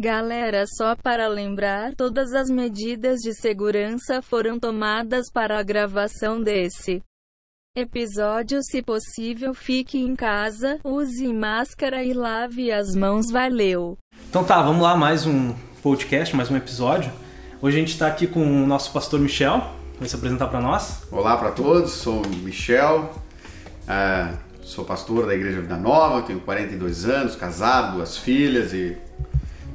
Galera, só para lembrar, todas as medidas de segurança foram tomadas para a gravação desse episódio. Se possível, fique em casa, use máscara e lave as mãos. Valeu! Então tá, vamos lá, mais um podcast, mais um episódio. Hoje a gente está aqui com o nosso pastor Michel, vai se apresentar para nós. Olá para todos, sou o Michel, sou pastor da Igreja Vida Nova, tenho 42 anos, casado, 2 filhas e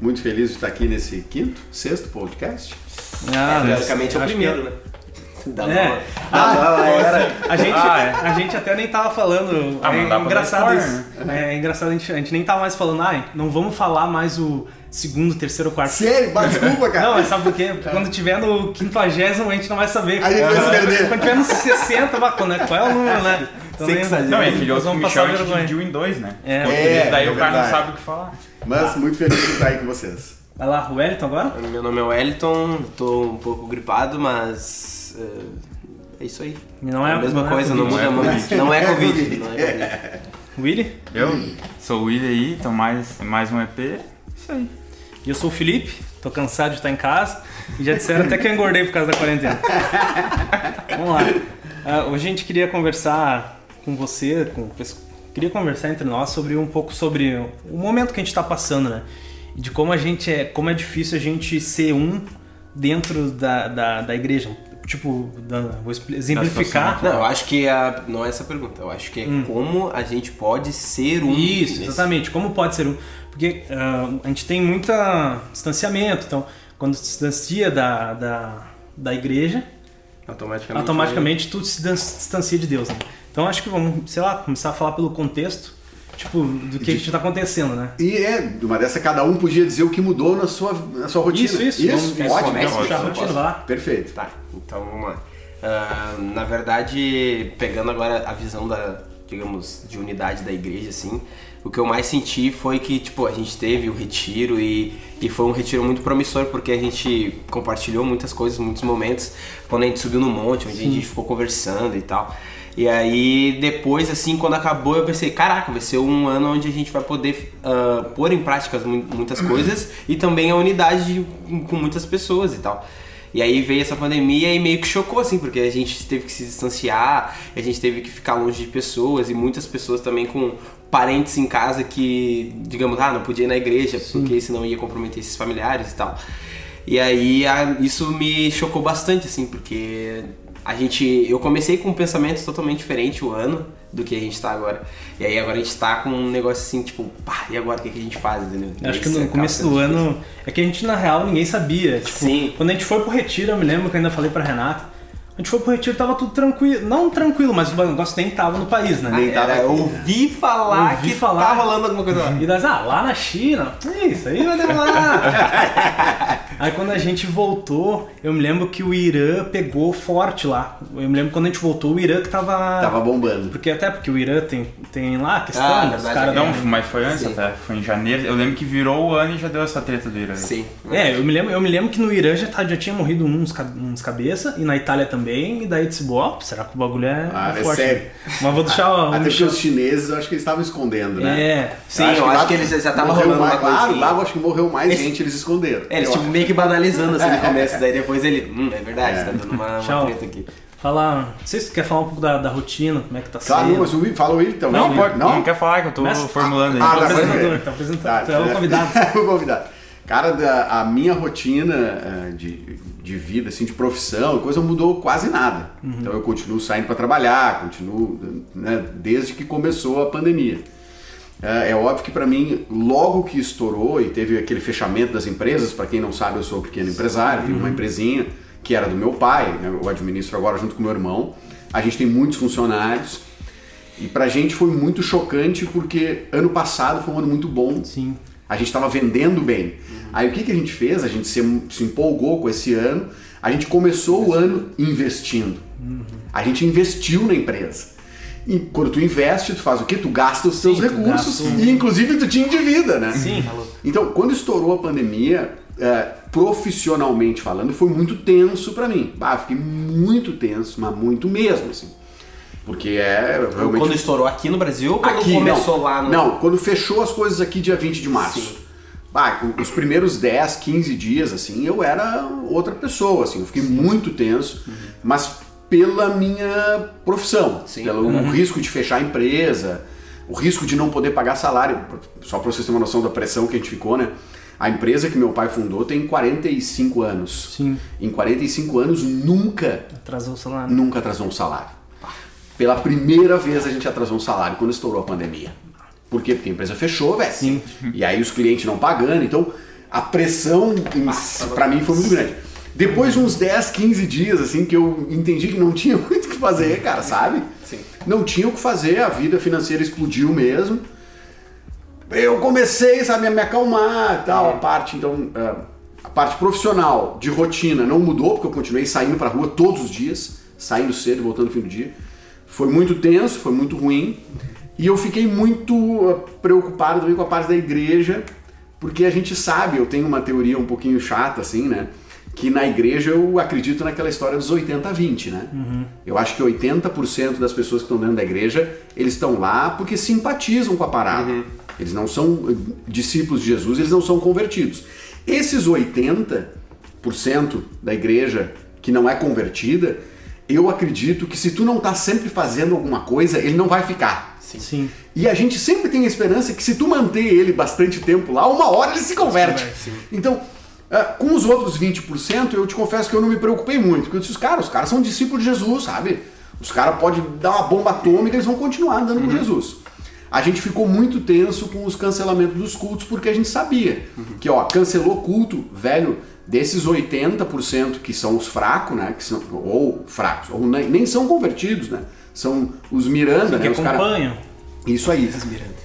muito feliz de estar aqui nesse sexto podcast. Teoricamente é o primeiro, né? A gente até nem tava falando. É engraçado isso. É engraçado, a gente nem tava mais falando, não vamos falar mais o segundo, terceiro, quarto. Sério? Desculpa, cara. Não, mas sabe por quê? Quando tiver no 50º, a gente não vai saber. A gente vai se perder. Quando tiver no 60, qual é o número, né? Então, não, é que o Michel a gente dividiu em 2, né? Daí o cara não sabe o que falar. Mas muito feliz de estar aí com vocês. Vai lá, o Wellington agora? Meu nome é Wellington, tô um pouco gripado, mas é isso aí. Não é a mesma coisa, não muda muito. Não é Covid. Willy? Eu sou o Willy aí, então mais um EP, isso aí. E eu sou o Felipe, tô cansado de estar em casa e já disseram até que eu engordei por causa da quarentena. Vamos lá. Hoje a gente queria conversar com você, queria conversar entre nós sobre um pouco sobre o momento que a gente está passando, né? E de como é difícil a gente ser dentro da igreja. Tipo, vou exemplificar. Não, eu acho que não é essa a pergunta. Eu acho que é como a gente pode ser Isso, exatamente. Como pode ser Porque a gente tem muito distanciamento. Então, quando se distancia da igreja, automaticamente tu se distancia de Deus, né? Então, acho que vamos, começar a falar pelo contexto. Tipo, do que está acontecendo, né? E uma dessa, cada um podia dizer o que mudou na sua rotina. Isso. Ótimo. Vamos puxar a rotina lá. Perfeito. Tá, então vamos lá. Na verdade, pegando agora a visão digamos, de unidade da igreja, assim, o que eu mais senti foi que, tipo, a gente teve o retiro e foi um retiro muito promissor, porque a gente compartilhou muitas coisas, muitos momentos, quando a gente subiu no monte, onde a gente ficou conversando e tal. E aí, depois, assim, quando acabou, eu pensei, caraca, vai ser um ano onde a gente vai poder pôr em prática muitas coisas e também a unidade com muitas pessoas e tal. E aí veio essa pandemia e meio que chocou, assim, porque a gente teve que se distanciar, a gente teve que ficar longe de pessoas e muitas pessoas também com parentes em casa que, digamos, não podia ir na igreja porque senão ia comprometer esses familiares e tal. E aí isso me chocou bastante, assim, porque eu comecei com um pensamento totalmente diferente o ano do que a gente tá agora. E aí agora a gente tá com um negócio assim, tipo, e agora o que a gente faz, entendeu? Acho que no começo do ano, é que a gente na real ninguém sabia. Tipo, sim. Quando a gente foi pro retiro, eu me lembro que eu ainda falei pra Renata, a gente foi pro retiro, tava tudo tranquilo. Não tranquilo, mas o negócio nem tava no país, né? Eu ouvi falar que tá rolando alguma coisa lá. E nós, lá na China, isso aí vai demorar. Aí quando a gente voltou, eu me lembro que o Irã pegou forte lá. Eu me lembro quando a gente voltou, o Irã que tava bombando. Porque o Irã tem lá a questão dos caras. Não, mas foi antes até, foi em janeiro. Eu lembro que virou o ano e já deu essa treta do Irã. Sim. Eu me lembro que no Irã já tinha morrido uns cabeça, e na Itália também, e daí disse, será que o bagulho é forte? É sério. Mas vou deixar até porque os chineses, eu acho que eles estavam escondendo, né? Sim, eu acho que eles já estavam rolando uma coisa. Claro, lá eu acho que morreu mais gente, eles esconderam. Eles tipo meio que banalizando assim no começo, daí depois ele, é verdade, tá dando uma treta aqui. Não sei se tu quer falar um pouco da rotina, como é que tá sendo. Claro, mas fala o Willy então. Não quer falar que eu tô formulando aí. Tá apresentando, tu é o convidado. O convidado. Cara, a minha rotina de vida, assim, de profissão, coisa mudou quase nada. Então eu continuo saindo para trabalhar, né, desde que começou a pandemia. É óbvio que para mim, logo que estourou e teve aquele fechamento das empresas, para quem não sabe, eu sou pequeno empresário, tenho uma empresinha que era do meu pai, né, eu administro agora junto com meu irmão. A gente tem muitos funcionários e pra gente foi muito chocante porque ano passado foi um ano muito bom. Sim. A gente estava vendendo bem. Aí o que a gente fez? A gente se empolgou com esse ano, a gente começou o ano investindo. A gente investiu na empresa. E quando tu investe, tu faz o quê? Tu gasta os teus recursos e inclusive tu te endivida, né? Sim. Então, quando estourou a pandemia, profissionalmente falando, foi muito tenso pra mim. Fiquei muito tenso, mas muito mesmo, assim. Porque realmente... Quando estourou aqui no Brasil ou quando começou lá no... Não, quando fechou as coisas aqui dia 20 de março. Sim. Os primeiros 10, 15 dias, assim, eu era outra pessoa, assim, eu fiquei muito tenso, mas pela minha profissão, pelo risco de fechar a empresa, o risco de não poder pagar salário, só para vocês terem uma noção da pressão que a gente ficou, né? A empresa que meu pai fundou tem 45 anos. Sim. Em 45 anos nunca Atrasou o salário. Nunca atrasou um salário. Pela primeira vez a gente atrasou um salário quando estourou a pandemia. Por quê? Porque a empresa fechou, velho. Sim. E aí os clientes não pagando. Então a pressão pra mim foi muito grande. Depois de uns 10, 15 dias, assim, que eu entendi que não tinha muito o que fazer, cara, sabe? Sim. Não tinha o que fazer, a vida financeira explodiu mesmo. Eu comecei, sabe, a me acalmar e tal, a parte profissional, de rotina, não mudou, porque eu continuei saindo pra rua todos os dias, saindo cedo e voltando no fim do dia. Foi muito tenso, foi muito ruim, e eu fiquei muito preocupado também com a parte da igreja, porque a gente sabe, eu tenho uma teoria um pouquinho chata, assim, né, que na igreja eu acredito naquela história dos 80-20, né? Eu acho que 80% das pessoas que estão dentro da igreja, eles estão lá porque simpatizam com a parada. Eles não são discípulos de Jesus, eles não são convertidos. Esses 80% da igreja que não é convertida, eu acredito que se tu não tá sempre fazendo alguma coisa, ele não vai ficar. Sim. E a gente sempre tem a esperança que se tu manter ele bastante tempo lá, uma hora ele se converte. Então, com os outros 20%, eu te confesso que eu não me preocupei muito, porque eu disse, os caras são discípulos de Jesus, sabe? Os caras podem dar uma bomba atômica, eles vão continuar andando com Jesus. A gente ficou muito tenso com os cancelamentos dos cultos, porque a gente sabia que, cancelou culto, velho, desses 80% que são os fracos, né, que são, ou fracos, ou nem são convertidos, né, são os Miranda, que né, os acompanham. Isso aí.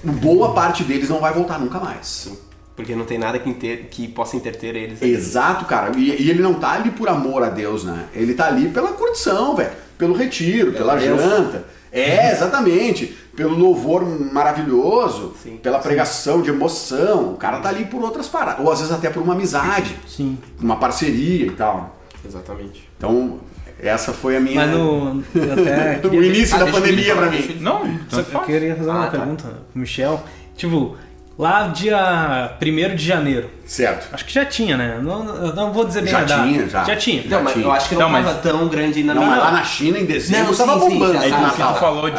Boa parte deles não vai voltar nunca mais. Porque não tem nada que possa interter eles. Exato, cara. E ele não tá ali por amor a Deus, né? Ele tá ali pela curtição, velho. Pelo retiro, pela janta. Exatamente. Pelo louvor maravilhoso, pela pregação de emoção. O cara tá ali por outras paradas. Ou às vezes até por uma amizade. Sim. Uma parceria e tal. Exatamente. Então, essa foi a minha... Mas eu até o início da pandemia pra mim. Não, eu queria fazer uma pergunta pro Michel. Tipo, lá dia 1º de janeiro. Certo. Acho que já tinha, né? Eu não vou dizer bem Já a data. tinha, já. Já tinha. Não, mas eu acho que não tava tão grande ainda. Não, mas lá na China, em dezembro, tava bombando. já Aí tava. no O que tu Natal. falou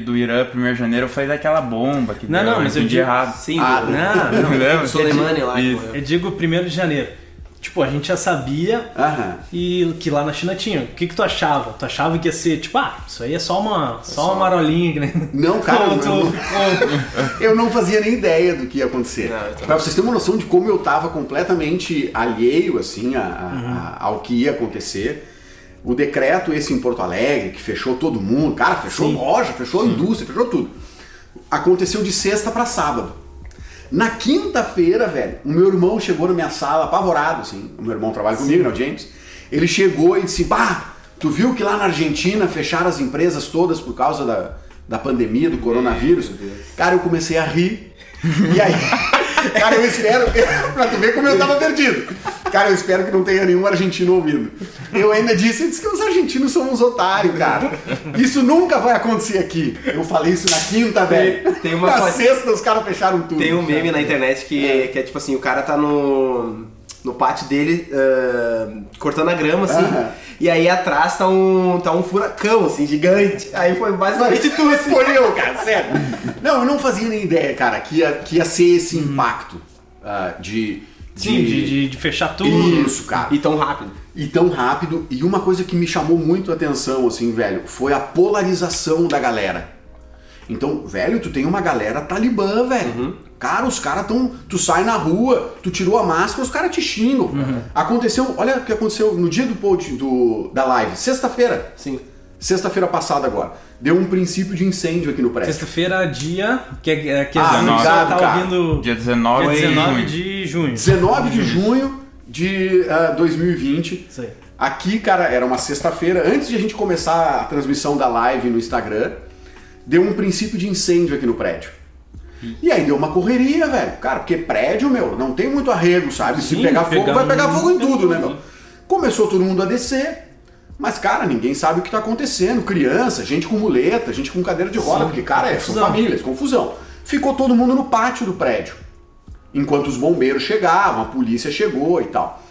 do Irã, 1º de janeiro, foi daquela bomba que Não, deu, mas eu entendi digo- errado. Sim, Não, Lembra? o Soleimani lá. Isso. que morreu. eu digo 1º de janeiro. Tipo, a gente já sabia e que lá na China tinha. O que tu achava? Tu achava que ia ser, tipo, isso aí é só uma marolinha, né? Não, cara, eu não fazia nem ideia do que ia acontecer. Não, Pra vocês terem uma noção de como eu tava completamente alheio, assim, ao que ia acontecer, o decreto esse em Porto Alegre, que fechou todo mundo, cara, fechou loja, fechou indústria, fechou tudo, aconteceu de sexta pra sábado. Na quinta-feira, velho, o meu irmão chegou na minha sala apavorado, assim, o meu irmão trabalha comigo, né, o James, ele chegou e disse, tu viu que lá na Argentina fecharam as empresas todas por causa da pandemia, do coronavírus? Cara, eu comecei a rir, e aí, cara, eu espero, pra tu ver como eu tava perdido, cara, eu espero que não tenha nenhum argentino ouvindo. Eu ainda disse que os argentinos são uns otários, cara. Isso nunca vai acontecer aqui. Eu falei isso na quinta, velho. Na sexta os caras fecharam tudo. Tem um meme na internet que é tipo assim, o cara tá no pátio dele, cortando a grama, assim, e aí atrás tá um furacão, assim, gigante. Aí foi basicamente tudo assim. Foi eu, cara, sério. Não, eu não fazia nem ideia, cara, que ia ser esse impacto de fechar tudo. Isso, cara. E tão rápido. E uma coisa que me chamou muito a atenção, assim, velho, foi a polarização da galera. Então, velho, tu tem uma galera talibã, velho. Cara, os caras tão... Tu sai na rua, tu tirou a máscara, os caras te xingam. Aconteceu... Olha o que aconteceu no dia da live. Sexta-feira. Sim. Sexta-feira passada agora. Deu um princípio de incêndio aqui no prédio. Sexta-feira, dia... Que Ah, tá cara. ouvindo... Dia 19 de junho. 19 de junho de 2020. Isso aí. Aqui, cara, era uma sexta-feira. Antes de a gente começar a transmissão da live no Instagram, deu um princípio de incêndio aqui no prédio. E aí deu uma correria, velho. Cara, porque prédio, meu, não tem muito arrego, sabe? Se Sim, pegar fogo, vai pegar fogo em tudo, né, tudo. meu? Começou todo mundo a descer. Mas, cara, ninguém sabe o que tá acontecendo. Criança, gente com muleta, gente com cadeira de roda, porque, cara, são Confusão. famílias, confusão. Ficou todo mundo no pátio do prédio. enquanto os bombeiros chegavam, a polícia chegou e tal.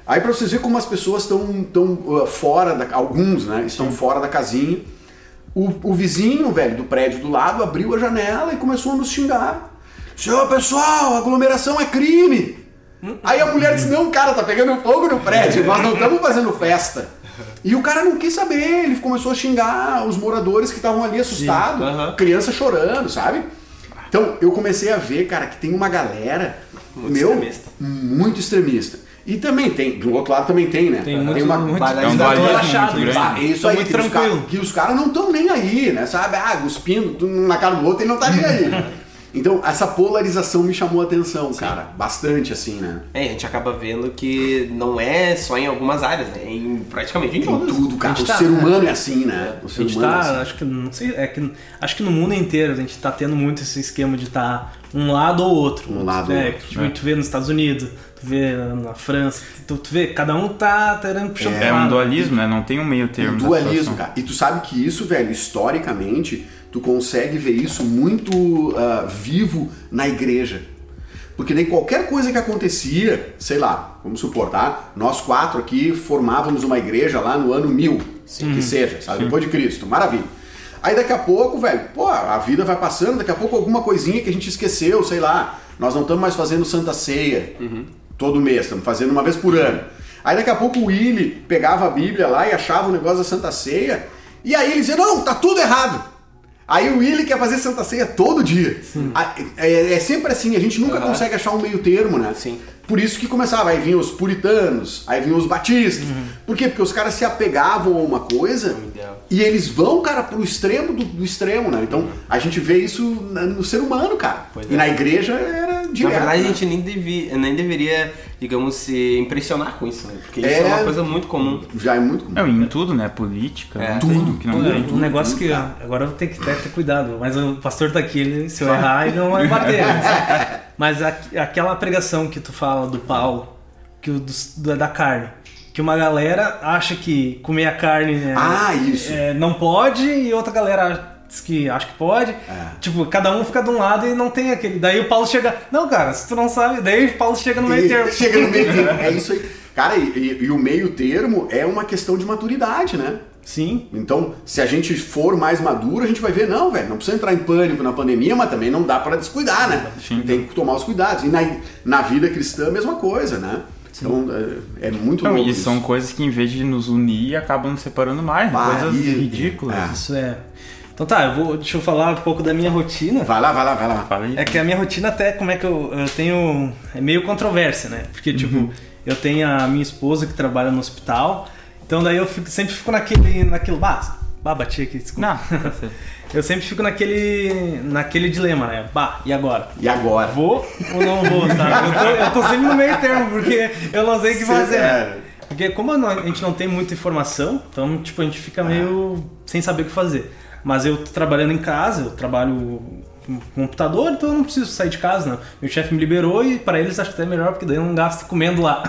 Aí pra vocês verem como as pessoas estão fora, alguns, né, estão fora da casinha. O vizinho, velho, do prédio do lado abriu a janela e começou a nos xingar. Senhor, pessoal, aglomeração é crime. Aí a mulher disse, não, cara, tá pegando fogo no prédio, nós não estamos fazendo festa. E o cara não quis saber, ele começou a xingar os moradores que estavam ali assustados, criança chorando, sabe? Então eu comecei a ver, cara, que tem uma galera, muito extremista. E também tem, do outro lado também tem, né? Tem uma relaxado. Isso aí, muito tranquilo. Que os caras não estão nem aí, né? Sabe? Cuspindo na cara do outro, ele não tá nem aí. Então, essa polarização me chamou a atenção, cara. Bastante, assim, né? A gente acaba vendo que não é só em algumas áreas, né? Praticamente em todas. Tudo, cara. O ser humano é assim, né? A gente tá, acho que, não sei, acho que no mundo inteiro a gente tá tendo muito esse esquema de estar um lado ou outro. Um lado ou outro. Tipo, tu vê nos Estados Unidos, tu vê na França, tu vê, cada um tá querendo puxar É um dualismo, né? Não tem um meio termo. Um dualismo, cara. E tu sabe que isso, velho, historicamente, tu consegue ver isso muito vivo na igreja. Porque daí qualquer coisa que acontecia, sei lá, vamos supor, tá? Nós 4 aqui formávamos uma igreja lá no ano 1000, que seja, sabe? Depois de Cristo, maravilha. Aí daqui a pouco, velho, pô, a vida vai passando, daqui a pouco alguma coisinha que a gente esqueceu, sei lá, nós não estamos mais fazendo Santa Ceia todo mês, estamos fazendo uma vez por ano. Aí daqui a pouco o Willy pegava a Bíblia lá e achava o negócio da Santa Ceia, e aí ele dizia, não, tá tudo errado. Aí o Willy quer fazer Santa Ceia todo dia. É sempre assim, a gente nunca consegue achar um meio termo, né? Sim. Por isso que começava, aí vinham os puritanos, aí vinham os batistas. Por quê? Porque os caras se apegavam a uma coisa e eles vão, cara, pro extremo do extremo, né? Então a gente vê isso no ser humano, cara. E na igreja era direto. Na verdade, né? a gente nem deveria, digamos, se impressionar com isso, né? Porque isso é uma coisa muito comum. Já é muito comum. Não, em tudo, né? Política, tudo. Que não tem. Um negócio que agora eu vou ter que ter cuidado, mas o pastor tá aqui, se eu errar, ele não vai bater. Mas aquela pregação que tu fala do Paulo, da carne, que uma galera acha que comer a carne não pode e outra galera diz que acha que pode. Tipo, cada um fica de um lado e não tem aquele. Daí o Paulo chega, não, cara, se tu não sabe, daí o Paulo chega no meio termo. Chega no meio termo, é isso aí. Cara, e o meio termo é uma questão de maturidade, né? Sim. Então, se a gente for mais maduro, a gente vai ver, não, velho, não precisa entrar em pânico na pandemia, mas também não dá para descuidar, né? Sim. Tem que tomar os cuidados. E na vida cristã, a mesma coisa, né? Sim. Então, é muito louco. E são coisas que, em vez de nos unir, acabam nos separando mais. Coisas ridículas. Isso é. Então tá, deixa eu falar um pouco da minha rotina. Vai lá. Fala aí. É que a minha rotina até, como é que eu tenho... É meio controvérsia, né? Porque, tipo, eu tenho a minha esposa que trabalha no hospital, então daí eu sempre fico naquilo... bati aqui, desculpa. Não, tá certo. Eu sempre fico naquele dilema, né? E agora? E agora? Vou ou não vou, sabe? Eu tô sempre no meio termo, porque eu não sei o que fazer. Porque como a gente não tem muita informação, então, tipo, a gente fica meio sem saber o que fazer. Mas eu tô trabalhando em casa, eu trabalho com computador, então eu não preciso sair de casa, né? Meu chefe me liberou e para eles acho que até melhor, porque daí eu não gasto comendo lá.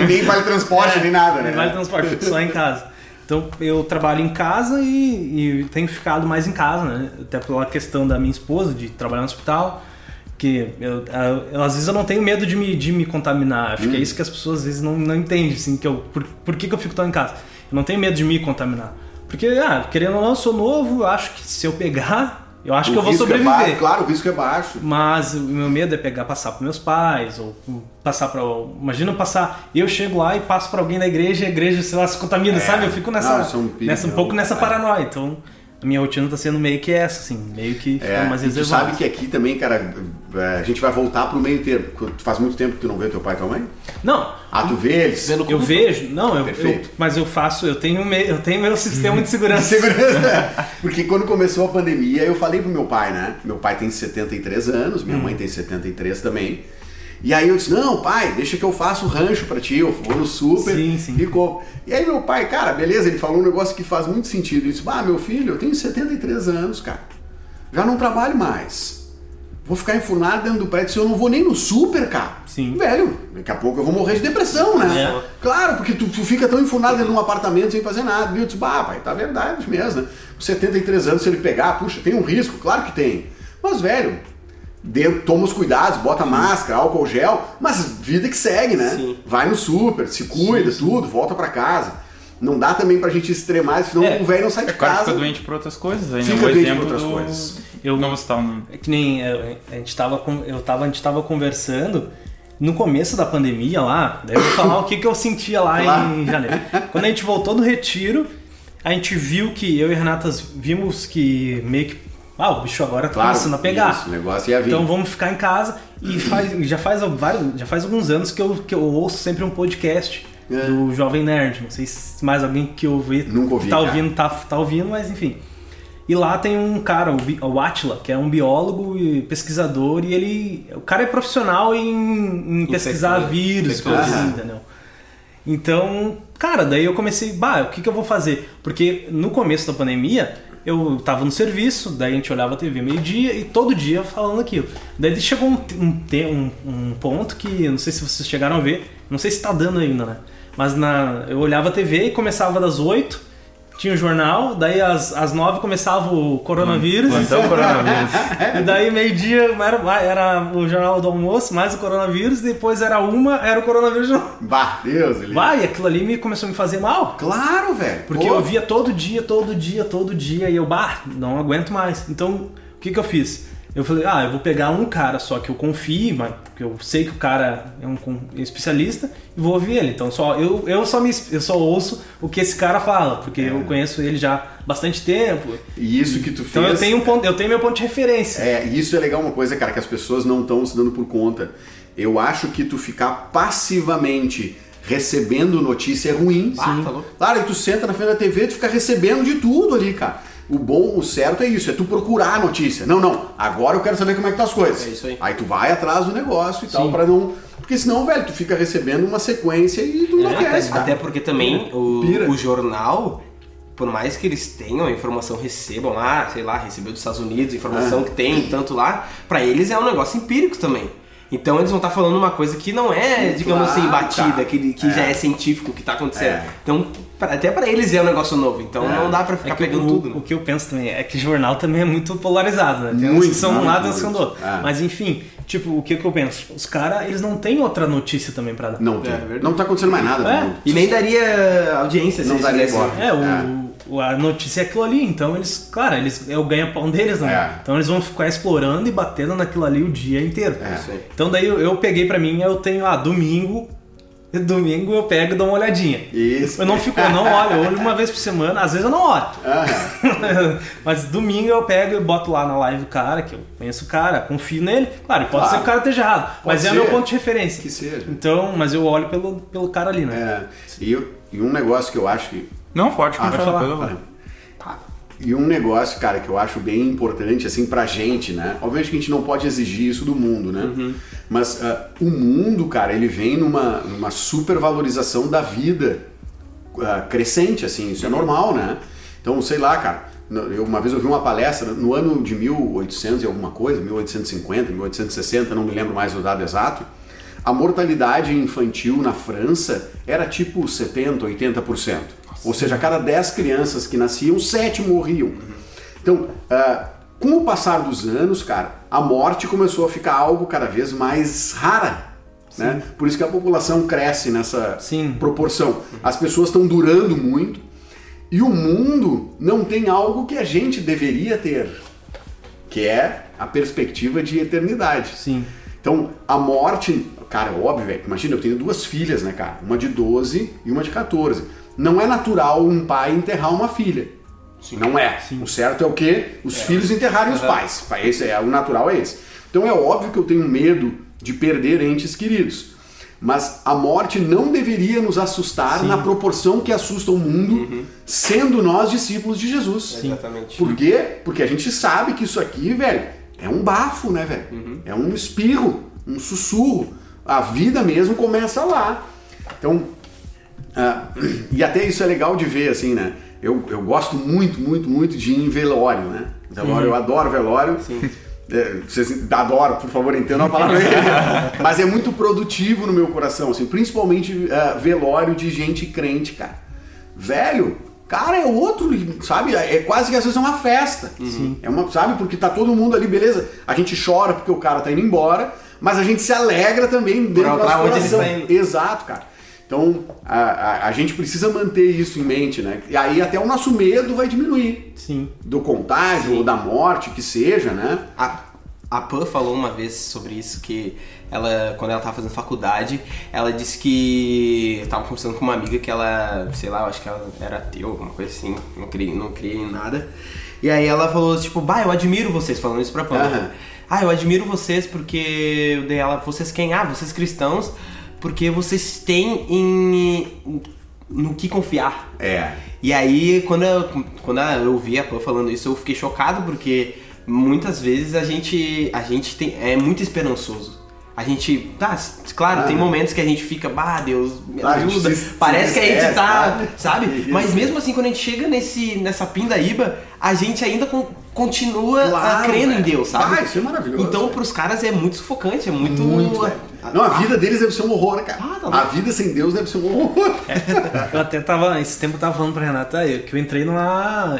Nem vale transporte, nem nada, né? Nem vale transporte, fico só em casa. Então eu trabalho em casa e tenho ficado mais em casa, né? Até pela questão da minha esposa, de trabalhar no hospital, que às vezes eu não tenho medo de me contaminar. Acho que é isso que as pessoas às vezes não entendem, assim, por que eu fico tão em casa. Eu não tenho medo de me contaminar. Porque, querendo ou não, eu sou novo, eu acho que se eu pegar, eu acho que eu vou sobreviver. É baixo, claro, o risco é baixo. Mas o meu medo é passar para meus pais, ou passar para... Imagina eu chego lá e passo para alguém da igreja e a igreja, sei lá, se contamina, sabe? Eu fico um pouco nessa paranoia. Então, a minha rotina tá sendo meio que essa, assim, meio que mais reservada. Tu sabe que aqui também, cara, a gente vai voltar pro meio termo. Faz muito tempo que tu não vê teu pai e tua mãe? Não. Tu vê eles? Eu vejo, mas eu tenho meu sistema de segurança. Porque quando começou a pandemia, eu falei pro meu pai, né? Meu pai tem 73 anos, minha mãe tem 73 também. E aí eu disse, não, pai, deixa que eu faço rancho pra ti, eu vou no super e compro. E aí meu pai, cara, beleza, ele falou um negócio que faz muito sentido. Ele disse, meu filho, eu tenho 73 anos, cara. Já não trabalho mais. Vou ficar enfurnado dentro do prédio se eu não vou nem no super, cara. Sim. Velho, daqui a pouco eu vou morrer de depressão, né? Claro, porque tu fica tão enfurnado dentro de um apartamento sem fazer nada. E eu disse, pai, tá verdade mesmo, né? Com 73 anos, se ele pegar, puxa, tem um risco, claro que tem. Mas, velho, toma os cuidados, bota máscara, álcool gel, mas vida que segue, né? Sim. Vai no super, se cuida, tudo, volta pra casa. Não dá também pra gente extremar, senão o velho não sai de O cara casa. fica doente por outras coisas. Aí, Fica né? doente exemplo por outras do... coisas. Não vou citar o nome. É que nem a gente tava conversando no começo da pandemia lá, daí eu vou falar o que eu sentia lá em janeiro. Quando a gente voltou do retiro, a gente viu que eu e a Renata vimos que meio que o bicho agora tá começando a pegar. Isso, o negócio ia vir. Então vamos ficar em casa e já faz alguns anos que eu ouço sempre um podcast do Jovem Nerd. Não sei se mais alguém que Nunca ouvi, tá ouvindo, tá ouvindo, mas enfim. E lá tem um cara, o Átila, que é um biólogo e pesquisador, e o cara é profissional em pesquisar vírus, coisas assim, entendeu? Então, cara, daí eu comecei, o que eu vou fazer? Porque no começo da pandemia, eu tava no serviço, daí a gente olhava a TV meio-dia e todo dia falando aquilo. Daí chegou um ponto que, não sei se vocês chegaram a ver, não sei se tá dando ainda, né? Mas eu olhava a TV e começava das 8, tinha o jornal, daí às 9 começava o coronavírus. Plantão coronavírus. E daí meio-dia era o jornal do almoço, mais o coronavírus, depois era o coronavírus de novo. Deus, ele... E aquilo ali começou a me fazer mal. Claro, velho. Porque eu via todo dia, e eu, não aguento mais. Então, o que eu fiz? Eu falei, eu vou pegar um cara só que eu confie, mas porque eu sei que o cara é um especialista, e vou ouvir ele. Então eu só ouço o que esse cara fala, porque eu conheço ele já há bastante tempo. E isso que tu fez... Então eu tenho meu ponto de referência. Isso é legal, uma coisa, cara, que as pessoas não estão se dando por conta. Eu acho que tu ficar passivamente recebendo notícia é ruim. Tá louco. Claro, e tu senta na frente da TV, tu fica recebendo de tudo ali, cara. O certo é isso, é tu procurar a notícia. Não, agora eu quero saber como é que tá as coisas. É isso aí. Aí tu vai atrás do negócio e tal, pra não... Porque senão, velho, tu fica recebendo uma sequência e tu enlouquece, cara. Até porque também o jornal, por mais que eles tenham a informação, recebam lá, sei lá, recebeu dos Estados Unidos, informação que tem tanto lá, pra eles é um negócio empírico também. Então eles vão estar falando uma coisa que não é, digamos assim, batida, que já é científico, que tá acontecendo. Então, até pra eles é um negócio novo, então não dá pra ficar pegando tudo. Né? O que eu penso também é que jornal também é muito polarizado, né? Tem uns que são um lado e uns que são do outro. Mas enfim, tipo, o que eu penso? Os caras, eles não têm outra notícia também pra dar. Não tem. Não tá acontecendo mais nada. No mundo. E nem daria audiência se não eles daria fizessem. A notícia é aquilo ali, então eles, claro, é o ganha-pão deles, né? Então eles vão ficar explorando e batendo naquilo ali o dia inteiro. Então daí eu peguei pra mim, eu tenho, domingo eu pego e dou uma olhadinha. Isso. Eu não olho, eu olho uma vez por semana, às vezes eu não olho. Mas domingo eu pego e boto lá na live o cara, que eu conheço o cara, confio nele. Claro, pode ser que o cara esteja errado, mas é o meu ponto de referência. Que seja. Então, mas eu olho pelo cara ali, né? E um negócio que eu acho que... Não, pode conversar. E um negócio, cara, que eu acho bem importante, assim, pra gente, né? Obviamente que a gente não pode exigir isso do mundo, né? Mas o mundo, cara, ele vem numa supervalorização da vida crescente, assim, isso é normal, né? Então, sei lá, cara, uma vez eu vi uma palestra, no ano de 1800 e alguma coisa, 1850, 1860, não me lembro mais o dado exato, a mortalidade infantil na França era tipo 70%, 80%. Ou seja, a cada 10 crianças que nasciam, 7 morriam. Então, com o passar dos anos, cara, a morte começou a ficar algo cada vez mais rara. Né? Por isso que a população cresce nessa proporção. As pessoas estão durando muito e o mundo não tem algo que a gente deveria ter, que é a perspectiva de eternidade. Então, a morte, cara, é óbvio, velho. Imagina, eu tenho 2 filhas, né, cara? Uma de 12 e uma de 14. Não é natural um pai enterrar uma filha. Não é. O certo é o quê? Os filhos enterrarem os pais. O natural é esse. Então é óbvio que eu tenho medo de perder entes queridos. Mas a morte não deveria nos assustar na proporção que assusta o mundo, sendo nós discípulos de Jesus. Exatamente. Por quê? Porque a gente sabe que isso aqui, velho, é um bafo, né, velho? É um espirro, um sussurro. A vida mesmo começa lá. Então... e até isso é legal de ver, assim, né? Eu gosto muito, muito, muito de ir em velório, né? Velório, eu adoro velório. Vocês adoram, por favor, entendam a palavra aí. Mas é muito produtivo no meu coração, assim, principalmente velório de gente crente, cara. Velho, cara, é outro, sabe? É quase que às vezes é uma festa. Sim. É uma, sabe? Porque tá todo mundo ali, beleza. A gente chora porque o cara tá indo embora, mas a gente se alegra também dentro do nosso coração. Exato, cara. Então, a gente precisa manter isso em mente, né? E aí até o nosso medo vai diminuir. Sim. Do contágio ou da morte, que seja, né? A Pan falou uma vez sobre isso, que ela, quando ela tava fazendo faculdade, ela disse que eu tava conversando com uma amiga que ela, sei lá, eu acho que ela era ateu, alguma coisa assim, não cria em nada. E aí ela falou, tipo, bah, eu admiro vocês, falando isso pra Pan. Eu admiro vocês porque, daí ela, vocês quem? Vocês cristãos, porque vocês têm no que confiar. E aí, quando eu vi a Pan falando isso, eu fiquei chocado, porque muitas vezes a gente é muito esperançoso. A gente, claro, tem momentos que a gente fica, Deus, me ajuda. Parece que a gente tá, sabe? Mas mesmo assim, quando a gente chega nessa pindaíba, a gente ainda continua crendo em Deus, sabe? Isso é maravilhoso. Então, pros caras é muito sufocante, é muito... Não, a vida deles deve ser um horror, cara. A vida sem Deus deve ser um horror. Eu até esse tempo eu tava falando pra Renata que eu entrei numa,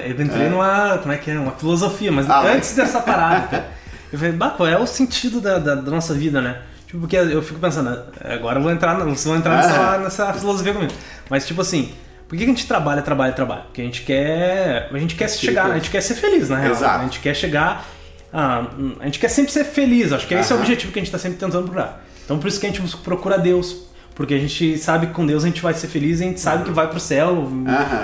como é que é, uma filosofia, mas antes dessa parada, eu falei, qual é o sentido da nossa vida, né? Tipo, porque eu fico pensando, agora vocês vão entrar nessa filosofia comigo. Mas tipo assim, por que a gente trabalha? Porque a gente quer chegar, a gente quer ser feliz, na real. Exato. A gente quer chegar, a gente quer sempre ser feliz, acho que esse é o objetivo que a gente tá sempre tentando procurar. Então por isso que a gente procura Deus, porque a gente sabe que com Deus a gente vai ser feliz, a gente sabe que vai pro céu,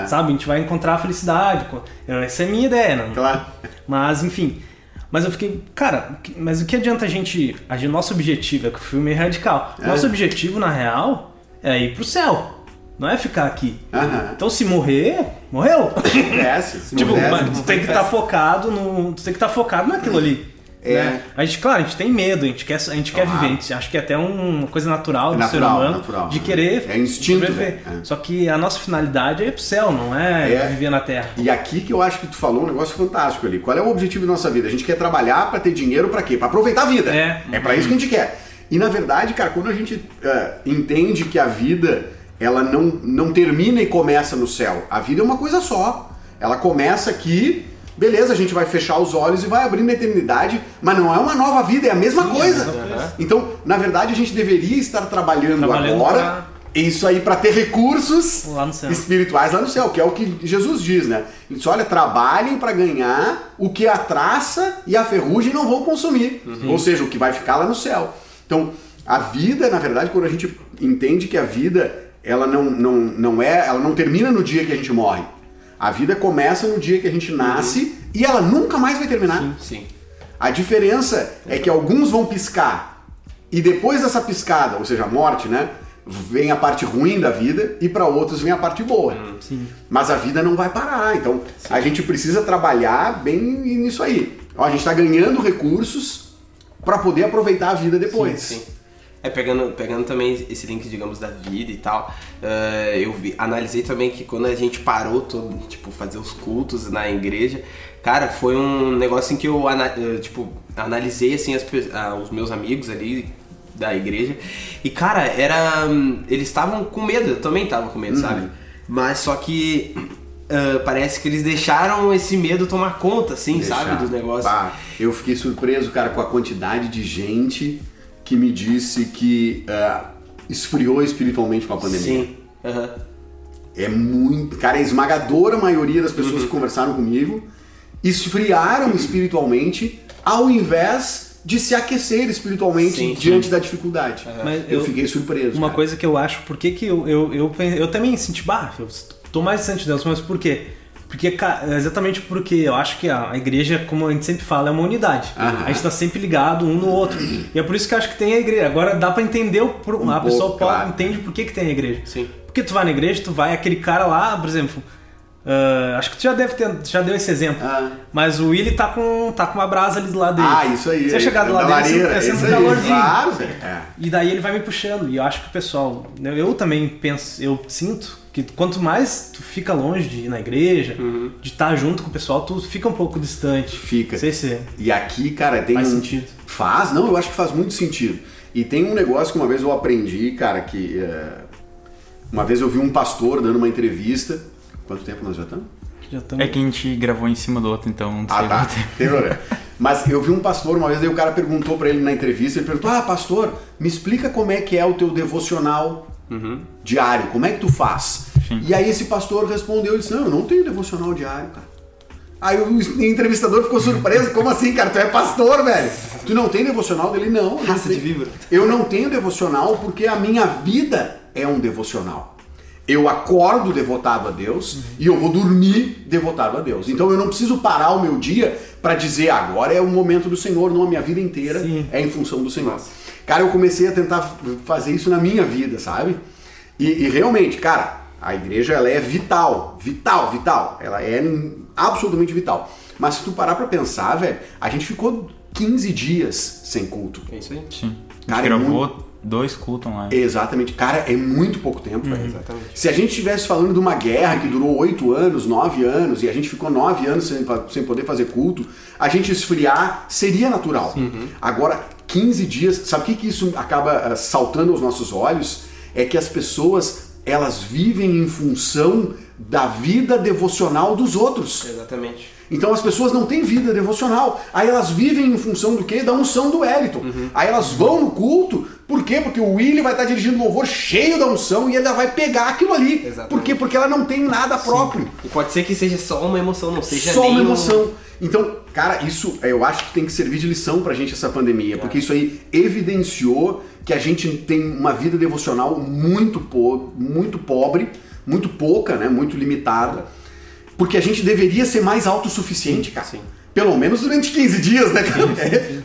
sabe? A gente vai encontrar a felicidade. Essa é a minha ideia, não? Claro. Mas enfim, mas eu fiquei, cara, mas o que adianta a gente agir? Nosso objetivo, é que o filme é radical. Nosso objetivo, na real, é ir pro céu. Não é ficar aqui. Então se morreu. Tu tem que estar focado naquilo ali. Né? A gente tem medo, a gente quer viver, acho que é até uma coisa natural do ser humano de querer sobreviver. Só que a nossa finalidade é ir pro céu, não é viver na Terra. E aqui que eu acho que tu falou um negócio fantástico ali. Qual é o objetivo da nossa vida? A gente quer trabalhar pra ter dinheiro pra quê? Pra aproveitar a vida. É pra isso que a gente quer. E na verdade, cara, quando a gente entende que a vida ela não termina e começa no céu. A vida é uma coisa só. Ela começa aqui. Beleza, a gente vai fechar os olhos e vai abrir na eternidade, mas não é uma nova vida, é a mesma coisa. Então, na verdade, a gente deveria estar trabalhando agora, isso aí para ter recursos espirituais lá no céu, que é o que Jesus diz, né? Ele diz, olha, trabalhem para ganhar o que a traça e a ferrugem não vão consumir, ou seja, o que vai ficar lá no céu. Então, a vida, na verdade, quando a gente entende que a vida, ela não termina no dia que a gente morre. A vida começa no dia que a gente nasce e ela nunca mais vai terminar. Sim. A diferença é que alguns vão piscar e depois dessa piscada, ou seja, a morte, né, vem a parte ruim da vida e para outros vem a parte boa. Mas a vida não vai parar, então a gente precisa trabalhar bem nisso aí. A gente está ganhando recursos para poder aproveitar a vida depois. Sim. Pegando também esse link, digamos, da vida e tal, eu analisei também que quando a gente parou todo, tipo, fazer os cultos na igreja, cara, foi um negócio em que eu analisei, assim, os meus amigos ali da igreja, e, cara, eles estavam com medo, eu também tava com medo, sabe? Mas só que parece que eles deixaram esse medo tomar conta, assim, sabe, dos negócios. Eu fiquei surpreso, cara, com a quantidade de gente que me disse que esfriou espiritualmente com a pandemia. Sim. É muito... Cara, a esmagadora maioria das pessoas que conversaram comigo esfriaram espiritualmente ao invés de se aquecer espiritualmente diante da dificuldade. Mas eu fiquei surpreso. Uma coisa que eu acho, por que eu também senti, eu tô mais distante de Deus, mas por quê? Exatamente porque eu acho que a igreja, como a gente sempre fala, é uma unidade. A gente tá sempre ligado um no outro. E é por isso que eu acho que tem a igreja. Agora dá pra entender, a pessoa entende por que tem a igreja. Sim. Porque tu vai na igreja, tu vai aquele cara lá, por exemplo, acho que tu já deu esse exemplo. Mas o Willy tá com uma brasa ali do lado dele. Isso aí. Você chegar do lado dele, você sente um calorzinho. Claro, E daí ele vai me puxando. E eu acho que o pessoal, eu também penso, eu sinto que quanto mais tu fica longe de ir na igreja, de estar junto com o pessoal, tu fica um pouco distante. Fica. Não sei se E aqui, cara, tem faz sentido. Não, eu acho que faz muito sentido. E tem um negócio que uma vez eu aprendi, cara, que uma vez eu vi um pastor dando uma entrevista Quanto tempo nós já estamos? Já estamos. É que a gente gravou em cima do outro, então não sei Ah, tá. quanto tempo. Tem problema. Mas eu vi um pastor uma vez, daí o cara perguntou pra ele na entrevista, ele perguntou, pastor, me explica como é que é o teu devocional diário, como é que tu faz? Sim. E aí esse pastor respondeu, ele disse, não, eu não tenho devocional diário, cara. Aí o entrevistador ficou surpreso, como assim, cara? Tu é pastor, velho? Tu não tem devocional dele? Não. Raça de víbora. Eu não tenho devocional porque a minha vida é um devocional. Eu acordo devotado a Deus e eu vou dormir devotado a Deus. Então eu não preciso parar o meu dia para dizer agora é o momento do Senhor, não, a minha vida inteira é em função do Senhor. Cara, eu comecei a tentar fazer isso na minha vida, sabe? E realmente, cara, a igreja ela é vital. Ela é absolutamente vital. Mas se tu parar pra pensar, velho, a gente ficou 15 dias sem culto. É isso aí. Sim. A Cara, gente é gravou 2 cultos online. Exatamente. Cara, é muito pouco tempo, velho. Exatamente. Se a gente estivesse falando de uma guerra que durou 8 anos, 9 anos, e a gente ficou 9 anos sem poder fazer culto, a gente esfriar seria natural. Agora, 15 dias, sabe o que isso acaba saltando aos nossos olhos? É que as pessoas, elas vivem em função da vida devocional dos outros. Exatamente. Então as pessoas não têm vida devocional. Aí elas vivem em função do quê? Da unção do Wellington. Aí elas vão no culto, por quê? Porque o Willy vai estar dirigindo louvor cheio da unção e ela vai pegar aquilo ali. Exatamente. Por quê? Porque ela não tem nada próprio. E pode ser que seja só uma emoção, não seja Só nem uma um- emoção. Então, cara, isso eu acho que tem que servir de lição pra gente essa pandemia, porque isso aí evidenciou que a gente tem uma vida devocional muito pobre, muito pouca, né? Muito limitada. Porque a gente deveria ser mais autossuficiente, cara. Sim. Pelo menos durante 15 dias, né, cara?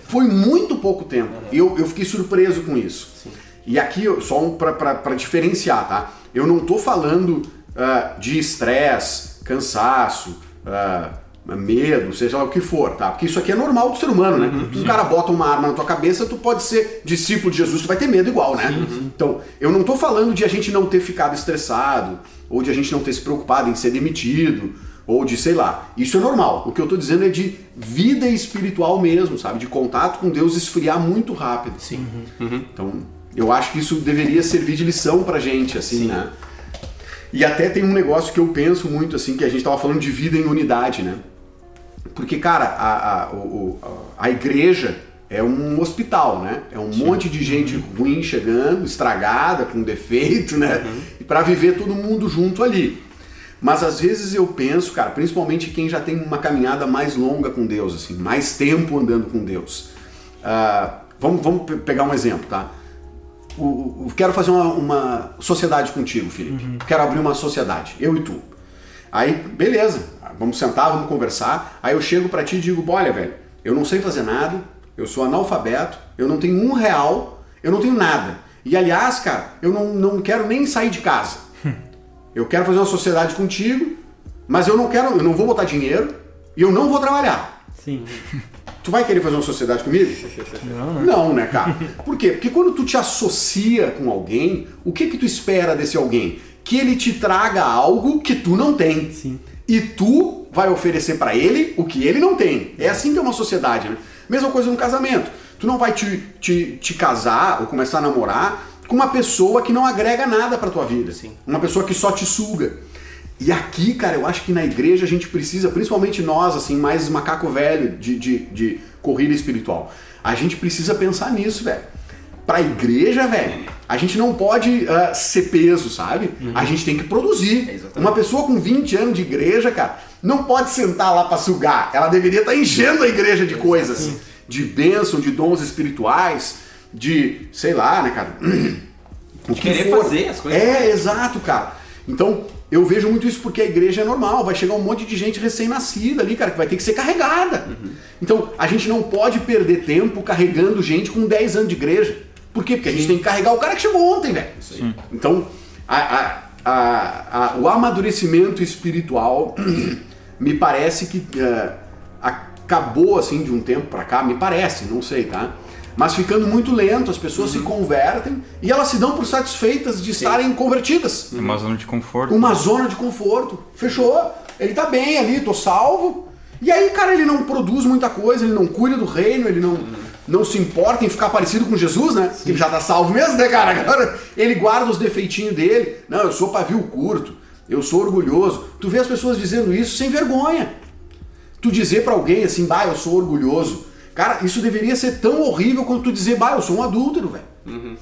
Foi muito pouco tempo. E eu fiquei surpreso com isso. Sim. E aqui, só pra diferenciar, tá? Eu não tô falando de estresse, cansaço, medo, seja lá o que for, tá? Porque isso aqui é normal do ser humano, né? Um cara bota uma arma na tua cabeça, tu pode ser discípulo de Jesus, tu vai ter medo igual, né? Então, eu não tô falando de a gente não ter ficado estressado, ou de a gente não ter se preocupado em ser demitido, ou de, sei lá, isso é normal. O que eu tô dizendo é de vida espiritual mesmo, sabe? De contato com Deus esfriar muito rápido. Sim. Então, eu acho que isso deveria servir de lição pra gente, assim, né? E até tem um negócio que eu penso muito, assim, que a gente tava falando de vida em unidade, né? Porque, cara, a igreja é um hospital, né? É um monte de gente ruim chegando, estragada, com defeito, né? E pra viver todo mundo junto ali. Mas às vezes eu penso, cara, principalmente quem já tem uma caminhada mais longa com Deus, assim, mais tempo andando com Deus. Vamos pegar um exemplo, tá? Quero fazer uma sociedade contigo, Felipe. Quero abrir uma sociedade, eu e tu. Aí, beleza, vamos sentar, vamos conversar. Aí eu chego pra ti e digo, olha, velho, eu não sei fazer nada, eu sou analfabeto, eu não tenho R$1, eu não tenho nada. E aliás, cara, eu não quero nem sair de casa. Eu quero fazer uma sociedade contigo, mas eu não vou botar dinheiro e eu não vou trabalhar. Sim. Tu vai querer fazer uma sociedade comigo? Não, né, cara? Por quê? Porque quando tu te associa com alguém, o que tu espera desse alguém? Que ele te traga algo que tu não tem. Sim. E tu vai oferecer pra ele o que ele não tem. É assim que é uma sociedade, né? Mesma coisa no casamento. Tu não vai te casar ou começar a namorar com uma pessoa que não agrega nada pra tua vida. Sim. Uma pessoa que só te suga. E aqui, cara, eu acho que na igreja a gente precisa, principalmente nós, assim, mais macaco velho de corrida espiritual, a gente precisa pensar nisso, velho. Pra igreja, velho, a gente não pode ser peso, sabe? A gente tem que produzir. Exatamente. Uma pessoa com 20 anos de igreja, cara, não pode sentar lá pra sugar. Ela deveria estar enchendo a igreja de coisas, de bênção, de dons espirituais, de, sei lá, né, cara? O que querer for. fazer as coisas. Exato, cara. Então, eu vejo muito isso porque a igreja é normal, vai chegar um monte de gente recém-nascida ali, cara, que vai ter que ser carregada. Então, a gente não pode perder tempo carregando gente com 10 anos de igreja. Por quê? Porque a gente tem que carregar o cara que chegou ontem, velho. Então, o amadurecimento espiritual me parece que acabou, assim, de um tempo pra cá, me parece, não sei, tá? Mas ficando muito lento, as pessoas se convertem e elas se dão por satisfeitas de estarem convertidas. É uma zona de conforto. Uma zona de conforto. Fechou. Ele tá bem ali, tô salvo. E aí, cara, ele não produz muita coisa, ele não cuida do reino, ele não se importa em ficar parecido com Jesus, né? Ele já tá salvo mesmo, né, cara? Agora ele guarda os defeitinhos dele. Não, eu sou pavio curto. eu sou orgulhoso. Tu vê as pessoas dizendo isso sem vergonha. Tu dizer pra alguém assim, bah, eu sou orgulhoso. Cara, isso deveria ser tão horrível quanto tu dizer, bah, eu sou um adúltero, velho.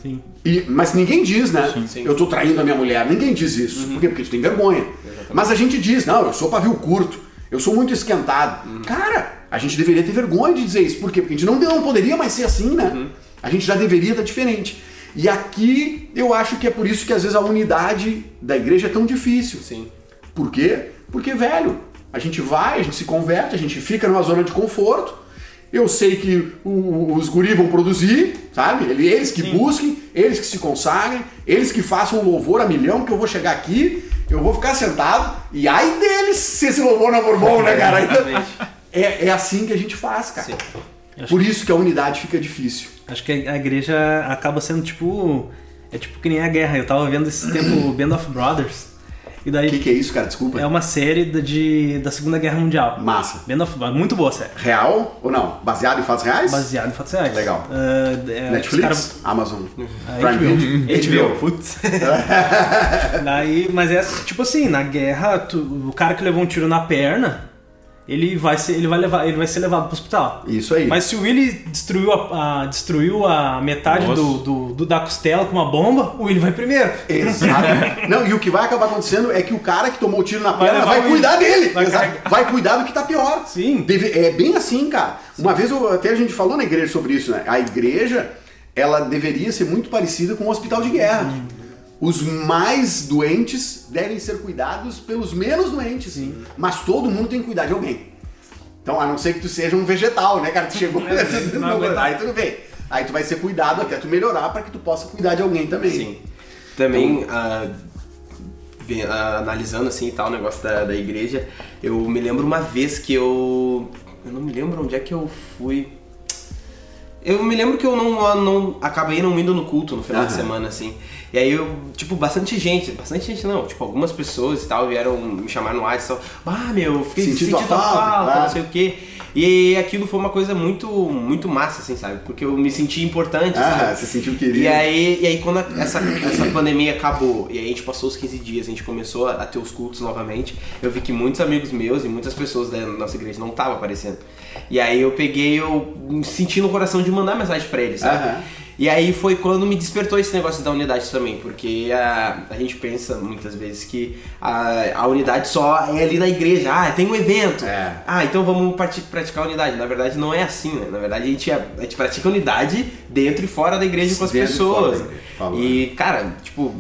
Sim. Mas ninguém diz, né? Sim. Eu tô traindo a minha mulher. Ninguém diz isso. Por quê? Porque tu tem vergonha. Exatamente. Mas a gente diz, não, eu sou pavio curto. Eu sou muito esquentado. Cara, a gente deveria ter vergonha de dizer isso. Por quê? Porque a gente não poderia mais ser assim, né? A gente já deveria estar diferente. E aqui eu acho que é por isso que às vezes a unidade da igreja é tão difícil. Sim. Por quê? Porque, velho, a gente vai, a gente se converte, a gente fica numa zona de conforto. Eu sei que os guri vão produzir, sabe? Eles que busquem, eles que se consagrem, eles que façam um louvor a milhão, que eu vou chegar aqui, eu vou ficar sentado, e ai deles se esse louvor não for bom, né, cara? É assim que a gente faz, cara. Sim. Por isso que a unidade fica difícil. Acho que a igreja acaba sendo tipo... É tipo que nem a guerra. Eu tava vendo esse tempo Band of Brothers. E daí... O que é isso, cara? Desculpa. É uma série da Segunda Guerra Mundial. Massa. Band of Brothers. Muito boa a série. Real ou não? Baseado em fatos reais? Baseado em fatos reais. Legal. Netflix? Amazon? HBO. Putz. Daí, mas é tipo assim, na guerra, o cara que levou um tiro na perna, ele vai ser levado pro hospital. Isso aí. Mas se o Willy destruiu a metade da costela com uma bomba, o Willy vai primeiro. Exato. Não, e o que vai acabar acontecendo é que o cara que tomou o tiro na perna levar vai o Willy. cuidar dele. Vai Vai cuidar do que tá pior. Sim. É bem assim, cara. Uma vez até a gente falou na igreja sobre isso, né? A igreja, ela deveria ser muito parecida com um hospital de guerra. Os mais doentes devem ser cuidados pelos menos doentes. Sim. Mas todo mundo tem que cuidar de alguém. Então, a não ser que tu seja um vegetal, né, cara? Tu chegou... aí tudo bem. Aí tu vai ser cuidado até tu melhorar para que tu possa cuidar de alguém também. Sim. Também, analisando assim e tal, o negócio da igreja, eu me lembro uma vez que eu não me lembro onde é que eu fui. Eu me lembro que eu não acabei não indo no culto no final de semana, assim. E aí eu, tipo, bastante gente não, tipo, algumas pessoas e tal vieram me chamar no WhatsApp e tal, meu, fiquei sentindo a falta, não sei o quê. E aquilo foi uma coisa muito, muito massa, assim, sabe? Porque eu me senti importante, sabe? Você sentiu querido. E aí quando essa pandemia acabou, e aí a gente passou os 15 dias, a gente começou a ter os cultos novamente, eu vi que muitos amigos meus e muitas pessoas da nossa igreja não estavam aparecendo. E aí eu senti no coração de mandar mensagem pra eles, sabe? E aí foi quando me despertou esse negócio da unidade também, porque a gente pensa muitas vezes que a unidade só é ali na igreja, tem um evento, então vamos praticar a unidade. Na verdade não é assim, né? Na verdade a gente pratica a unidade dentro e fora da igreja com as pessoas. E cara, tipo...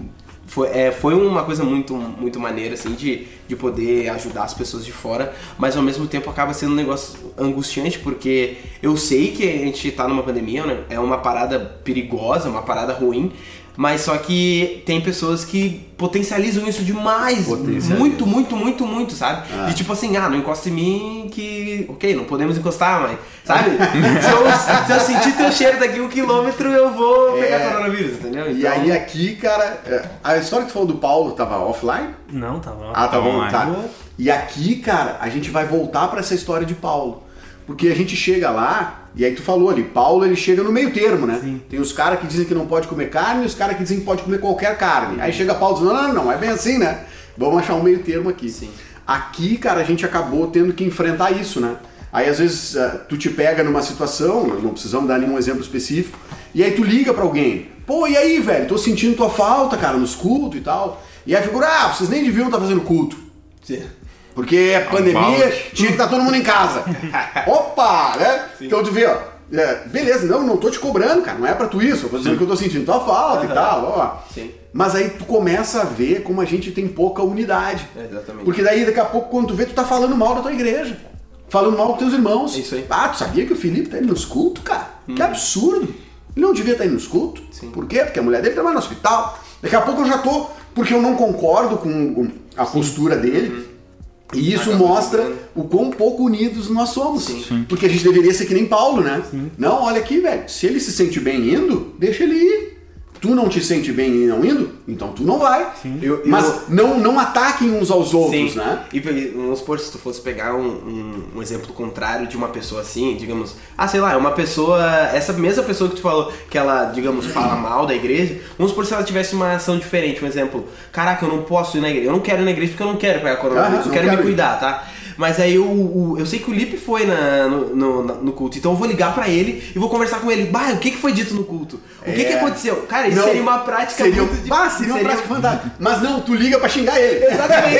Foi uma coisa muito, muito maneira, assim, de poder ajudar as pessoas de fora, mas ao mesmo tempo acaba sendo um negócio angustiante, porque eu sei que a gente tá numa pandemia, né? É uma parada perigosa, uma parada ruim, mas só que tem pessoas que potencializam isso demais, muito, muito, muito, muito, sabe? De tipo assim, não encosta em mim que, ok, não podemos encostar, mas, sabe? se eu sentir teu cheiro daqui 1 quilômetro, eu vou pegar coronavírus, entendeu? Então... E aí aqui, cara, a história que tu falou do Paulo tava offline? Não, tava. Tá bom, tá. E aqui, cara, a gente vai voltar pra essa história de Paulo. Porque a gente chega lá, e aí tu falou ali, Paulo ele chega no meio termo, né? Sim. Tem os caras que dizem que não pode comer carne e os caras que dizem que pode comer qualquer carne. Aí chega Paulo dizendo, não é bem assim, né? Vamos achar um meio termo aqui. Sim. Aqui, cara, a gente acabou tendo que enfrentar isso, né? Aí às vezes tu te pega numa situação, não precisamos dar nenhum exemplo específico, e aí tu liga pra alguém, pô, e aí, velho, tô sentindo tua falta, cara, nos cultos e tal. E aí a figura, vocês nem deviam estar fazendo culto. Sim. Porque é pandemia, tinha que estar todo mundo em casa. Opa, né? Sim. Então tu vê, ó, beleza, não tô te cobrando, cara, não é pra tu isso, eu tô dizendo que eu tô sentindo tua falta e tal, ó. Sim. Mas aí tu começa a ver como a gente tem pouca unidade. Exatamente. Porque daí daqui a pouco quando tu vê, tu tá falando mal da tua igreja. Falando mal dos teus irmãos. É isso aí. Tu sabia que o Felipe tá indo nos cultos, cara? Que absurdo. Ele não devia estar indo nos cultos. Sim. Por quê? Porque a mulher dele trabalha no hospital. Daqui a pouco eu já tô, porque eu não concordo com a postura dele. E isso mostra o quão pouco unidos nós somos. Sim. Porque a gente deveria ser que nem Paulo, né? Sim. Não, olha aqui, velho. Se ele se sente bem indo, deixa ele ir. tu não te sente bem e não indo, então tu não vai. Mas não ataquem uns aos outros, sim. né? E vamos supor, se tu fosse pegar um exemplo contrário de uma pessoa assim, digamos, sei lá, é uma pessoa, essa mesma pessoa que tu falou, que ela, digamos, fala mal da igreja, vamos supor se ela tivesse uma ação diferente, um exemplo, caraca, eu não posso ir na igreja, eu não quero ir na igreja porque eu não quero pegar coronavírus, eu quero me cuidar, tá? Mas aí eu sei que o Lipe foi no culto, então eu vou ligar pra ele e vou conversar com ele. O que foi dito no culto? O que aconteceu? Cara, isso seria uma prática seria uma prática fantástica. Mas não, tu liga pra xingar ele. Exatamente.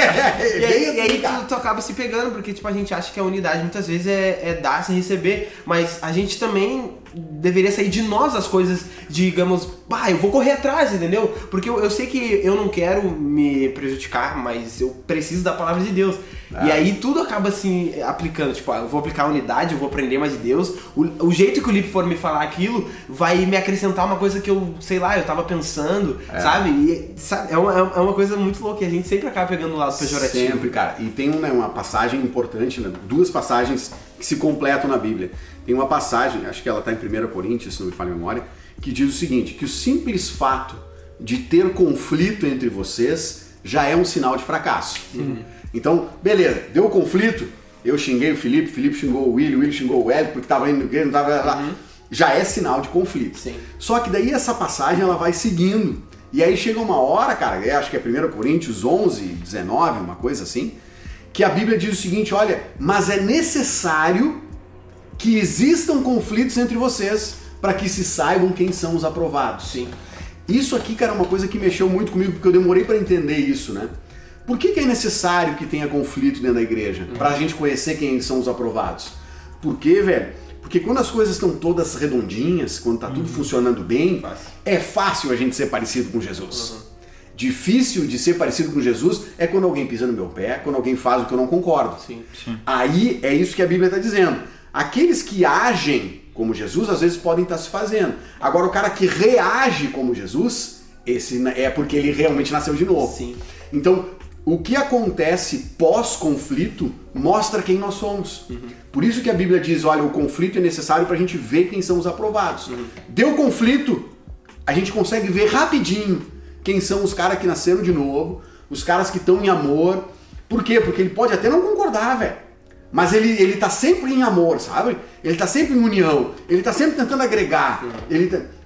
E aí tu acaba se pegando, porque tipo, a gente acha que a unidade muitas vezes é dar sem receber, mas a gente também deveria sair de nós as coisas, digamos, eu vou correr atrás, entendeu? Porque eu sei que eu não quero me prejudicar, mas eu preciso da palavra de Deus. E aí tudo acaba assim, aplicando, tipo, eu vou aplicar a unidade, eu vou aprender mais de Deus, o jeito que o Lipe for me falar aquilo vai me acrescentar uma coisa que eu, sei lá, eu tava pensando, sabe? E é uma coisa muito louca, e a gente sempre acaba pegando o lado pejorativo. Sempre, cara. E tem uma passagem importante, né? 2 passagens que se completam na Bíblia. Tem uma passagem, acho que ela está em 1 Coríntios, se não me falha a memória, que diz o seguinte, que o simples fato de ter conflito entre vocês já é um sinal de fracasso. Então, beleza, deu conflito, eu xinguei o Felipe xingou o Willy xingou o Hélio, porque estava indo no igreja, não estava lá. Já é sinal de conflito. Sim. Só que daí essa passagem ela vai seguindo. E aí chega uma hora, cara, acho que é 1 Coríntios 11, 19, uma coisa assim, que a Bíblia diz o seguinte, olha, mas é necessário que existam conflitos entre vocês para que se saibam quem são os aprovados. Sim. Isso aqui, cara, é uma coisa que mexeu muito comigo, porque eu demorei para entender isso, né? Por que é necessário que tenha conflito dentro da igreja? Para a gente conhecer quem são os aprovados. Por quê, velho? Porque quando as coisas estão todas redondinhas, quando tá tudo funcionando bem, é fácil a gente ser parecido com Jesus. Difícil de ser parecido com Jesus é quando alguém pisa no meu pé, quando alguém faz o que eu não concordo. Sim. Aí é isso que a Bíblia está dizendo. Aqueles que agem como Jesus, às vezes podem estar se fazendo. Agora, o cara que reage como Jesus, esse é porque ele realmente nasceu de novo. Sim. Então, o que acontece pós-conflito mostra quem nós somos. Por isso que a Bíblia diz, olha, o conflito é necessário para a gente ver quem são os aprovados. Deu conflito, a gente consegue ver rapidinho quem são os caras que nasceram de novo, os caras que estão em amor. Por quê? Porque ele pode até não concordar, velho. Mas ele tá sempre em amor, sabe? Ele tá sempre em união, ele tá sempre tentando agregar.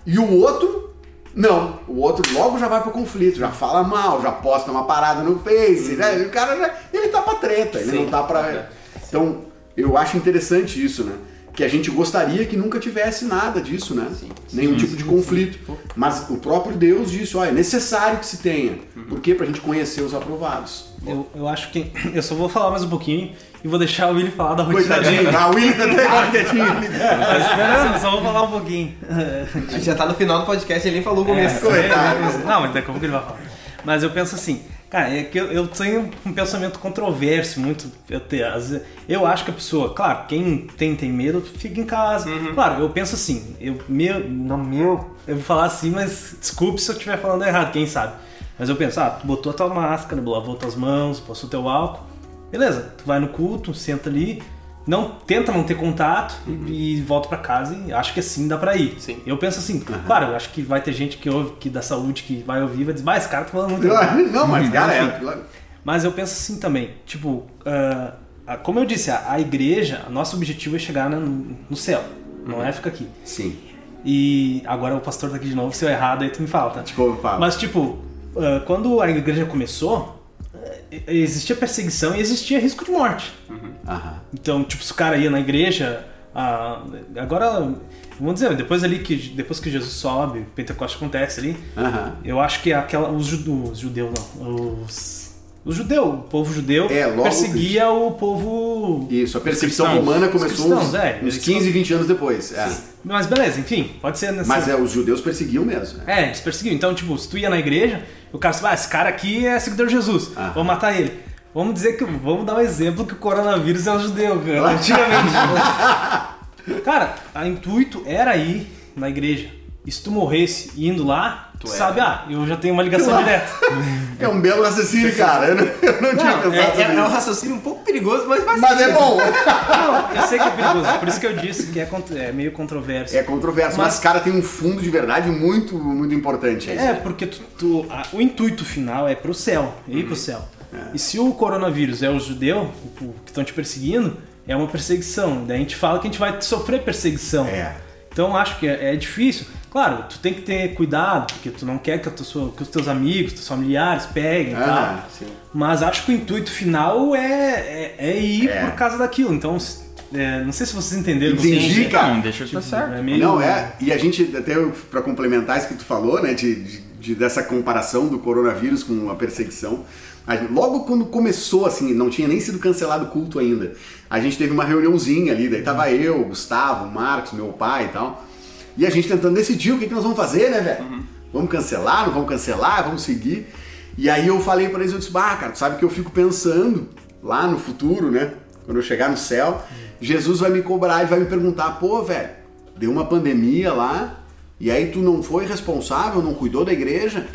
E o outro, não. O outro logo já vai pro conflito, já fala mal, já posta uma parada no Face, né? O cara ele tá pra treta, ele não tá pra... Então, eu acho interessante isso, né? Que a gente gostaria que nunca tivesse nada disso, né? Nenhum tipo de conflito. Mas o próprio Deus disse, olha, é necessário que se tenha. Por quê? Pra gente conhecer os aprovados. Eu acho que... Eu só vou falar mais um pouquinho e vou deixar o Willy falar da rotina dele. O Willy tá até agora quietinho. Tá esperando, só vou falar um pouquinho. A gente já tá no final do podcast, ele nem falou o começo. Não, mas daqui a pouco ele vai falar. Mas eu penso assim, cara, é que eu tenho um pensamento controverso, muito... Eu acho que a pessoa, claro, quem tem medo, fica em casa. Claro, eu penso assim, eu vou falar assim, mas desculpe se eu estiver falando errado, quem sabe. Mas eu penso, tu botou a tua máscara, lavou tuas mãos, passou teu álcool, beleza, tu vai no culto, senta ali, tenta não ter contato e volta pra casa e acho que assim dá pra ir. Sim. Eu penso assim, claro, eu acho que vai ter gente que ouve, que da saúde, que vai ouvir e vai dizer, esse cara tá falando muito. Não, mas cara, Mas eu penso assim também, tipo, como eu disse, a igreja, nosso objetivo é chegar no céu, não é ficar aqui. Sim. E agora o pastor tá aqui de novo, se eu errado aí tu me fala, tá? Fala. Mas tipo, quando a igreja começou, existia perseguição e existia risco de morte. Então, tipo, se o cara ia na igreja, agora, vamos dizer, depois que Jesus sobe, Pentecostes acontece ali, eu acho que o povo judeu perseguia o povo... Isso, a perseguição romana começou uns 15, 20 anos depois. Mas beleza, enfim, pode ser... Mas os judeus perseguiam mesmo. Eles perseguiam. Então, tipo, se tu ia na igreja, o cara disse, esse cara aqui é seguidor de Jesus, vamos matar ele. Vamos dar um exemplo que o coronavírus é um judeu, cara, antigamente. Cara, o intuito era ir na igreja. E se tu morresse indo lá, tu sabe, eu já tenho uma ligação direta. É um belo raciocínio, cara. Eu não tinha pensado nisso. É um raciocínio um pouco perigoso, mas Mas é bom. Não, eu sei que é perigoso, por isso que eu disse que é meio controverso. É controverso, mas cara, tem um fundo de verdade muito, muito importante. Porque o intuito final é pro céu, é ir pro céu. E se o coronavírus é o judeu que estão te perseguindo, é uma perseguição. Daí a gente fala que a gente vai sofrer perseguição. Então acho que é difícil. Claro, tu tem que ter cuidado, porque tu não quer que os teus amigos, teus familiares peguem e tal. Sim. Mas acho que o intuito final é ir por causa daquilo. Então, não sei se vocês entenderam. Entendi, cara. Não, deixa eu estar certo. E a gente, até pra complementar isso que tu falou, né, dessa comparação do coronavírus com a perseguição, logo quando começou, assim, não tinha nem sido cancelado o culto ainda, a gente teve uma reuniãozinha ali, daí tava eu, Gustavo, Marcos, meu pai e tal, e a gente tentando decidir o que nós vamos fazer, né, velho? Vamos cancelar, não vamos cancelar, vamos seguir. E aí eu falei pra eles, eu disse, cara, tu sabe que eu fico pensando lá no futuro, né, quando eu chegar no céu, Jesus vai me cobrar e vai me perguntar, pô, velho, deu uma pandemia lá, e aí tu não foi responsável, não cuidou da igreja,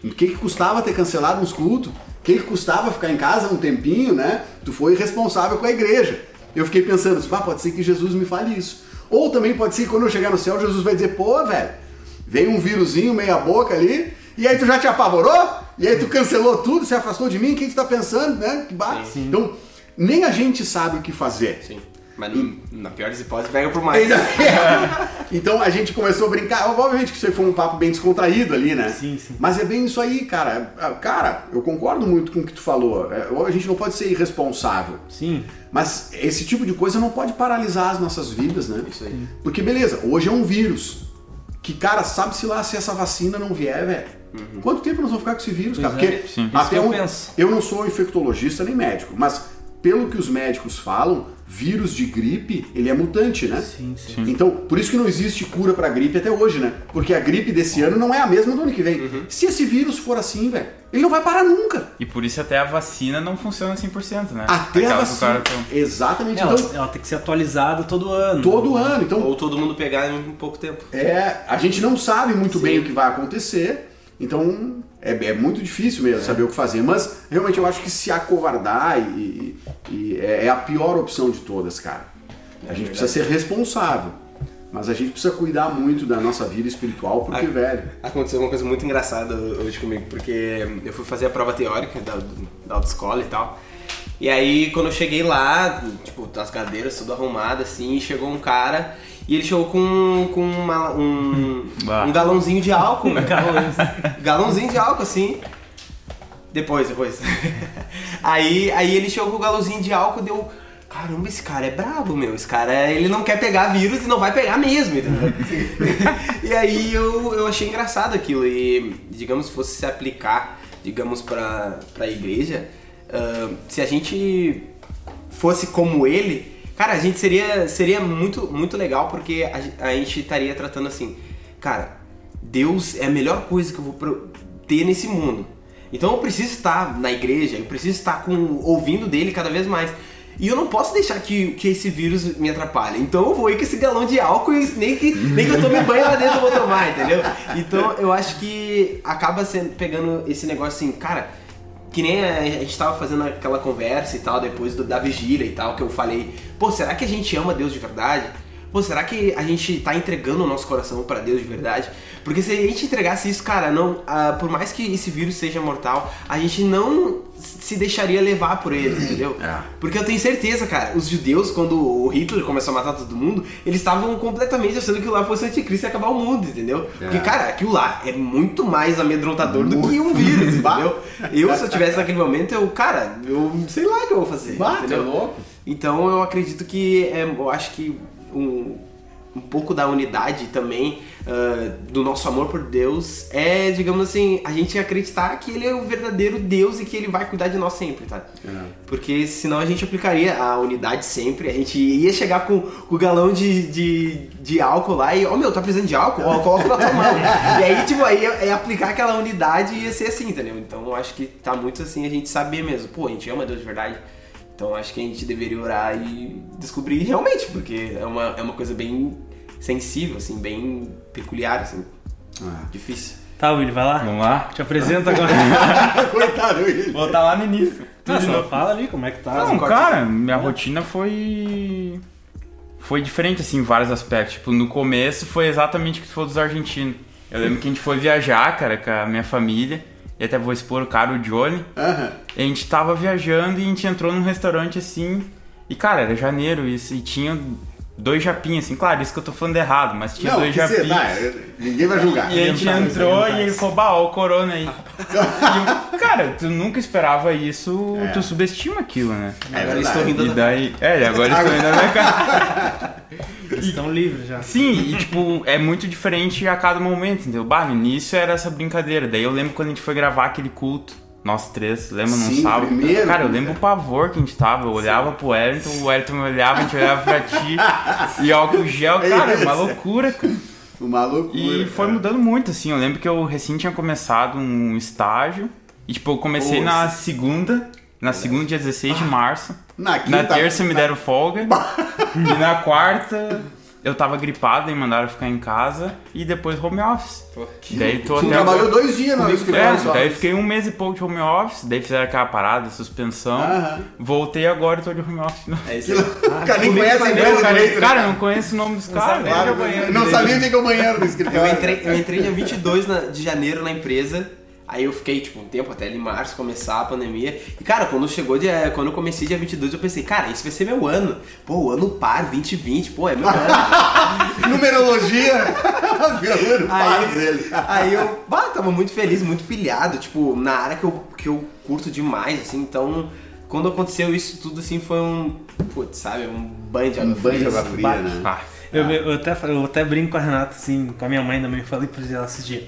o que custava ter cancelado uns cultos? O que custava ficar em casa um tempinho, né? Tu foi responsável com a igreja. Eu fiquei pensando, pode ser que Jesus me fale isso. Ou também pode ser que quando eu chegar no céu, Jesus vai dizer, pô, velho, veio um vírusinho meia boca ali, e aí tu já te apavorou? E aí tu cancelou tudo, se afastou de mim? O que tu tá pensando, né? Que bate. Então, nem a gente sabe o que fazer. Sim. Mas na pior das hipóteses, pega por mais. Então a gente começou a brincar. Obviamente que isso aí foi um papo bem descontraído ali, né? Sim. Mas é bem isso aí, cara. Cara, eu concordo muito com o que tu falou. A gente não pode ser irresponsável. Sim. Mas esse tipo de coisa não pode paralisar as nossas vidas, né? Isso aí. Porque, beleza, hoje é um vírus. Que, cara, sabe-se lá se essa vacina não vier, velho. Quanto tempo nós vamos ficar com esse vírus, cara? Porque até eu não sou infectologista nem médico, mas pelo que os médicos falam, vírus de gripe, ele é mutante, né? Sim. Então, por isso que não existe cura pra gripe até hoje, né? Porque a gripe desse ano não é a mesma do ano que vem. Se esse vírus for assim, velho, ele não vai parar nunca. E por isso até a vacina não funciona 100%, né? Até a vacina. Exatamente. Então, ela tem que ser atualizada todo ano. Todo ano. Então, ou todo mundo pegar em pouco tempo. A gente não sabe muito bem o que vai acontecer, então é muito difícil mesmo saber o que fazer. Mas realmente eu acho que se acovardar é a pior opção de todas, cara. A gente precisa ser responsável, mas a gente precisa cuidar muito da nossa vida espiritual, porque, velho... Aconteceu uma coisa muito engraçada hoje comigo, porque eu fui fazer a prova teórica da autoescola e tal. E aí, quando eu cheguei lá, tipo, as cadeiras tudo arrumadas, assim, chegou um cara e ele chegou com um galãozinho de álcool. Galãozinho de álcool, assim. Depois. Aí ele chegou com o galãozinho de álcool e deu... Caramba, esse cara é brabo, meu. Esse cara, ele não quer pegar vírus e não vai pegar mesmo, entendeu? E aí eu achei engraçado aquilo. E, digamos, se fosse se aplicar, digamos, pra igreja, se a gente fosse como ele, cara, a gente seria muito, muito legal, porque a gente estaria tratando assim, cara, Deus é a melhor coisa que eu vou ter nesse mundo. Então eu preciso estar na igreja, eu preciso estar ouvindo dele cada vez mais. E eu não posso deixar que esse vírus me atrapalhe. Então eu vou ir com esse galão de álcool e nem que eu tome banho lá dentro eu vou tomar, entendeu? Então eu acho que acaba pegando esse negócio assim, cara, que nem a gente tava fazendo aquela conversa e tal, depois da vigília e tal, que eu falei, pô, será que a gente ama Deus de verdade? Pô, será que a gente tá entregando o nosso coração pra Deus de verdade? Porque se a gente entregasse isso, cara, por mais que esse vírus seja mortal, a gente não se deixaria levar por ele, entendeu? Porque eu tenho certeza, cara, os judeus, quando o Hitler começou a matar todo mundo, eles estavam completamente achando que lá fosse o anticristo e acabar o mundo, entendeu? Porque, cara, aquilo lá é muito mais amedrontador do que um vírus, entendeu? Se eu tivesse naquele momento, eu sei lá o que eu vou fazer, entendeu? Louco. Então eu acredito que, eu acho que um pouco da unidade também do nosso amor por Deus é, digamos assim, a gente acreditar que Ele é o verdadeiro Deus e que Ele vai cuidar de nós sempre, tá? Porque senão a gente aplicaria a unidade sempre, a gente ia chegar com o galão de álcool lá e, tá precisando de álcool? Coloca na tua mão. E aí, tipo, aí é aplicar aquela unidade e ia ser assim, entendeu? Então eu acho que tá muito assim, a gente saber mesmo, pô, a gente ama Deus de verdade. Então acho que a gente deveria orar e descobrir realmente, porque é uma coisa bem sensível, assim, bem peculiar, assim, difícil. Tá, Willi, vai lá. Vamos lá? Te apresenta agora. Coitado, Willi. Vou estar lá no início. Não, só fala ali como é que tá. Não, cara, minha rotina foi diferente, assim, em vários aspectos. Tipo, no começo foi exatamente o que tu falou dos argentinos. Eu lembro que a gente foi viajar, cara, com a minha família. E até vou expor o cara, o Johnny. E a gente tava viajando e a gente entrou num restaurante, assim... E, cara, era janeiro e tinha 2 japinhos, assim. Claro, isso que eu tô falando errado, mas tinha 2 japinhos. Ninguém vai julgar. E a gente entrou e ele falou, ó o corona aí. E, cara, tu nunca esperava isso, tu subestima aquilo, né? Agora eles estão rindo E daí... agora eles estão rindo da minha cara. Eles estão livres já. Sim, e tipo, é muito diferente a cada momento, entendeu? No início era essa brincadeira. Daí eu lembro quando a gente foi gravar aquele culto, nós 3, lembra num sábado? Primeiro, cara, eu lembro o pavor que a gente tava. Eu olhava pro Wellington, o Wellington me olhava, a gente olhava pra ti. E álcool gel, cara, uma loucura, cara. Uma loucura. E foi mudando muito, assim. Eu lembro que eu recém tinha começado um estágio. E tipo, eu comecei na segunda, dia 16 de março. Na terça me deram folga. E na quarta eu tava gripado e mandaram ficar em casa. E depois home office. Daí tô Tu até trabalhou 2 dias no escritório só. Daí fiquei 1 mês e pouco de home office. Daí fizeram aquela parada, suspensão. Voltei agora e tô de home office. É isso aí. O cara nem conhece mesmo. Cara, eu não conheço o nome dos caras. Não sabia onde é que é o banheiro do escritório. Eu entrei dia 22 de janeiro na empresa. Aí eu fiquei, tipo, um tempo até ali em março começar a pandemia. E, cara, quando eu comecei dia 22, eu pensei, cara, esse vai ser meu ano. Pô, o ano par, 2020, pô, é meu ano. Numerologia. Aí eu, tava muito feliz, muito pilhado, tipo, na área que eu curto demais, assim. Então, quando aconteceu isso tudo, assim, foi um banho de água fria, né? Eu até brinco com a Renata, assim, com a minha mãe também, falei pra ela esses dias.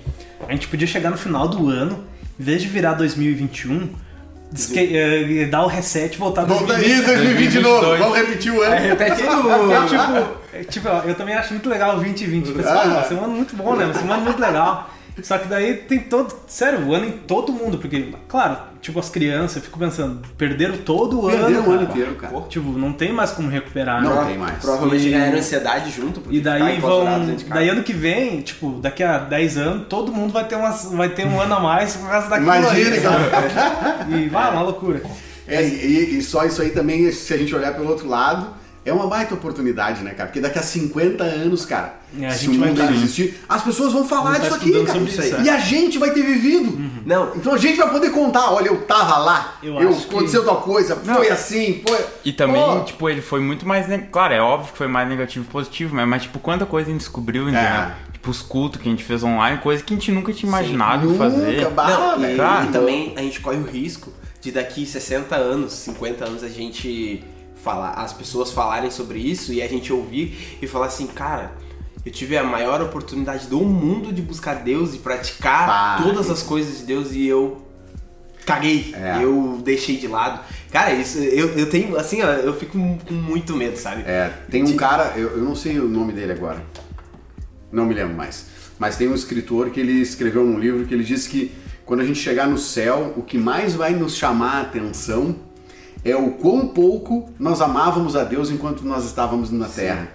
A gente podia chegar no final do ano, em vez de virar 2021, dar o reset e voltar a 2020 de novo, vamos repetir o ano. Eu também acho muito legal o 2020. Pessoal, vai ser um ano muito bom, né? Vai ser um ano muito legal. Só que daí tem sério, o ano em todo mundo, porque, claro, tipo, as crianças, eu fico pensando, perderam todo o ano. Perderam o ano inteiro, cara. Tipo, não tem mais como recuperar. Não tem mais. Provavelmente ganharam ansiedade junto, porque e daí daí ano que vem, tipo, daqui a 10 anos, todo mundo vai ter um ano a mais por causa daquilo. Imagina, cara. E vai, uma loucura. E só isso aí também, se a gente olhar pelo outro lado, é uma baita oportunidade, né, cara? Porque daqui a 50 anos, cara, se o mundo existir, as pessoas vão falar disso aqui, cara. E a gente vai ter vivido. Não. Então a gente vai poder contar, olha, eu tava lá, aconteceu tal coisa, foi assim, foi... E também, tipo, ele foi muito mais... Claro, é óbvio que foi mais negativo que positivo, mas tipo, quanta coisa a gente descobriu, né? Tipo, os cultos que a gente fez online, coisa que a gente nunca tinha imaginado fazer. E também a gente corre o risco de daqui 60 anos, 50 anos, a gente... as pessoas falarem sobre isso e a gente ouvir e falar assim, cara, eu tive a maior oportunidade do mundo de buscar Deus e praticar todas as coisas de Deus e eu caguei, eu deixei de lado. Cara, isso eu tenho, assim, ó, eu fico com muito medo, sabe? Tem um cara, eu não sei o nome dele agora, não me lembro mais, mas tem um escritor que ele escreveu um livro que ele disse que quando a gente chegar no céu, o que mais vai nos chamar a atenção é o quão pouco nós amávamos a Deus enquanto nós estávamos na Terra.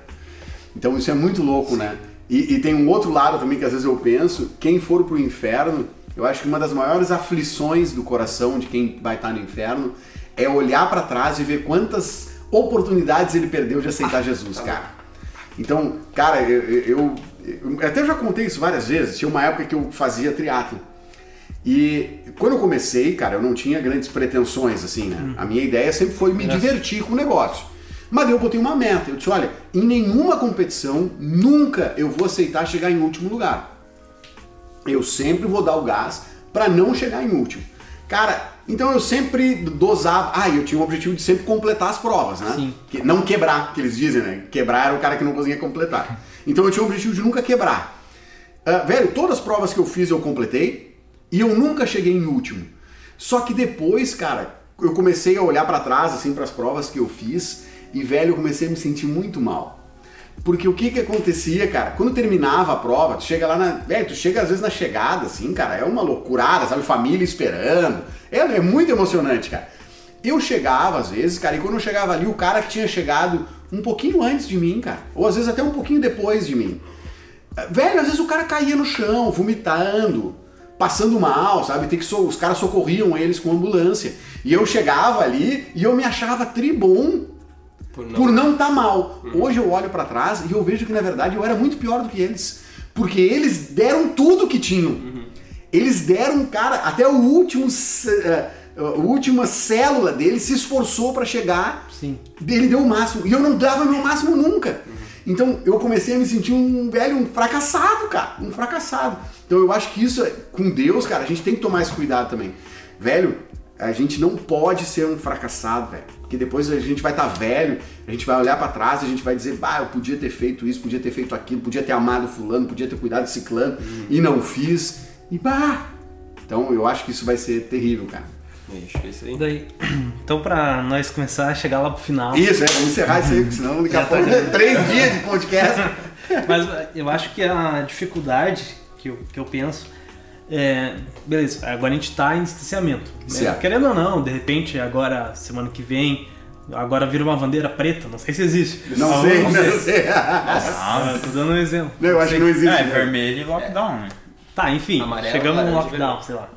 Então isso é muito louco, né? E tem um outro lado também que às vezes eu penso, quem for pro inferno, eu acho que uma das maiores aflições do coração de quem vai estar no inferno é olhar para trás e ver quantas oportunidades ele perdeu de aceitar Jesus, cara. Então, cara, eu até já contei isso várias vezes, tinha uma época que eu fazia triatlo. E quando eu comecei, cara, eu não tinha grandes pretensões, assim, né? A minha ideia sempre foi me divertir com o negócio. Mas daí eu botei uma meta, eu disse, olha, em nenhuma competição, nunca eu vou aceitar chegar em último lugar. Eu sempre vou dar o gás para não chegar em último. Cara, então eu sempre dosava, eu tinha o objetivo de sempre completar as provas, né? Sim. Não quebrar, que eles dizem, né? Quebrar era o cara que não conseguia completar. Então eu tinha o objetivo de nunca quebrar. Velho, todas as provas que eu fiz eu completei, e eu nunca cheguei em último. Só que depois, cara, eu comecei a olhar pra trás, assim, pras provas que eu fiz, e, velho, eu comecei a me sentir muito mal. Porque o que acontecia, cara? Quando terminava a prova, tu chega lá tu chega às vezes na chegada, assim, cara, é uma loucurada, sabe? Família esperando. É muito emocionante, cara. Eu chegava, às vezes, cara, e quando eu chegava ali, o cara que tinha chegado um pouquinho antes de mim, cara, ou às vezes até um pouquinho depois de mim. Velho, às vezes o cara caía no chão, vomitando. passando mal, sabe? Os caras socorriam eles com ambulância. E eu chegava ali e eu me achava tribom por não estar mal. Hoje eu olho pra trás e eu vejo que na verdade eu era muito pior do que eles. Porque eles deram tudo que tinham. Eles deram, cara, até a última célula dele se esforçou pra chegar. Sim. Ele deu o máximo. E eu não dava meu máximo nunca. Então eu comecei a me sentir um fracassado, cara. Um fracassado. Então eu acho que isso, com Deus, cara, a gente tem que tomar esse cuidado também. Velho, a gente não pode ser um fracassado, velho. Porque depois a gente vai estar velho, a gente vai olhar pra trás, a gente vai dizer, eu podia ter feito isso, podia ter feito aquilo, podia ter amado fulano, podia ter cuidado de ciclano, e não fiz. Então eu acho que isso vai ser terrível, cara. Isso aí. Daí, então pra nós começar a chegar lá pro final... Isso, vamos encerrar isso aí, senão daqui a pouco 3 dias de podcast. Mas eu acho que a dificuldade que eu penso beleza, agora a gente tá em distanciamento. Certo. Querendo ou não, de repente, agora, semana que vem, agora vira uma bandeira preta, não sei se existe. Não sei. Tô dando um exemplo. Não, eu acho que não existe. Vermelho e lockdown, né? Tá, enfim, Amarelo, chegamos no laranja, lockdown, vermelho. sei lá.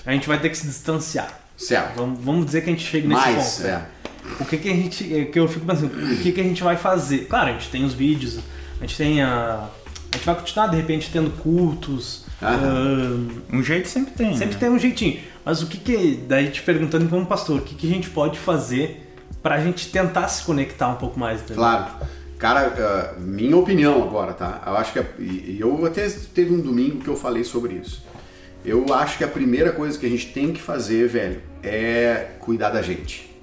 A gente vai ter que se distanciar. Certo. Vamos dizer que a gente chega nesse ponto. O que a gente... que eu fico pensando, o que a gente vai fazer? Claro, a gente tem os vídeos, a gente vai continuar, de repente, tendo cultos. Um jeito sempre tem. Sempre né? tem um jeitinho. Mas daí te perguntando como pastor, o que a gente pode fazer pra gente tentar se conectar um pouco mais? Entendeu? Claro. Cara, minha opinião agora, tá? Eu acho que... eu até teve um domingo que eu falei sobre isso. Eu acho que a primeira coisa que a gente tem que fazer, velho, é cuidar da gente.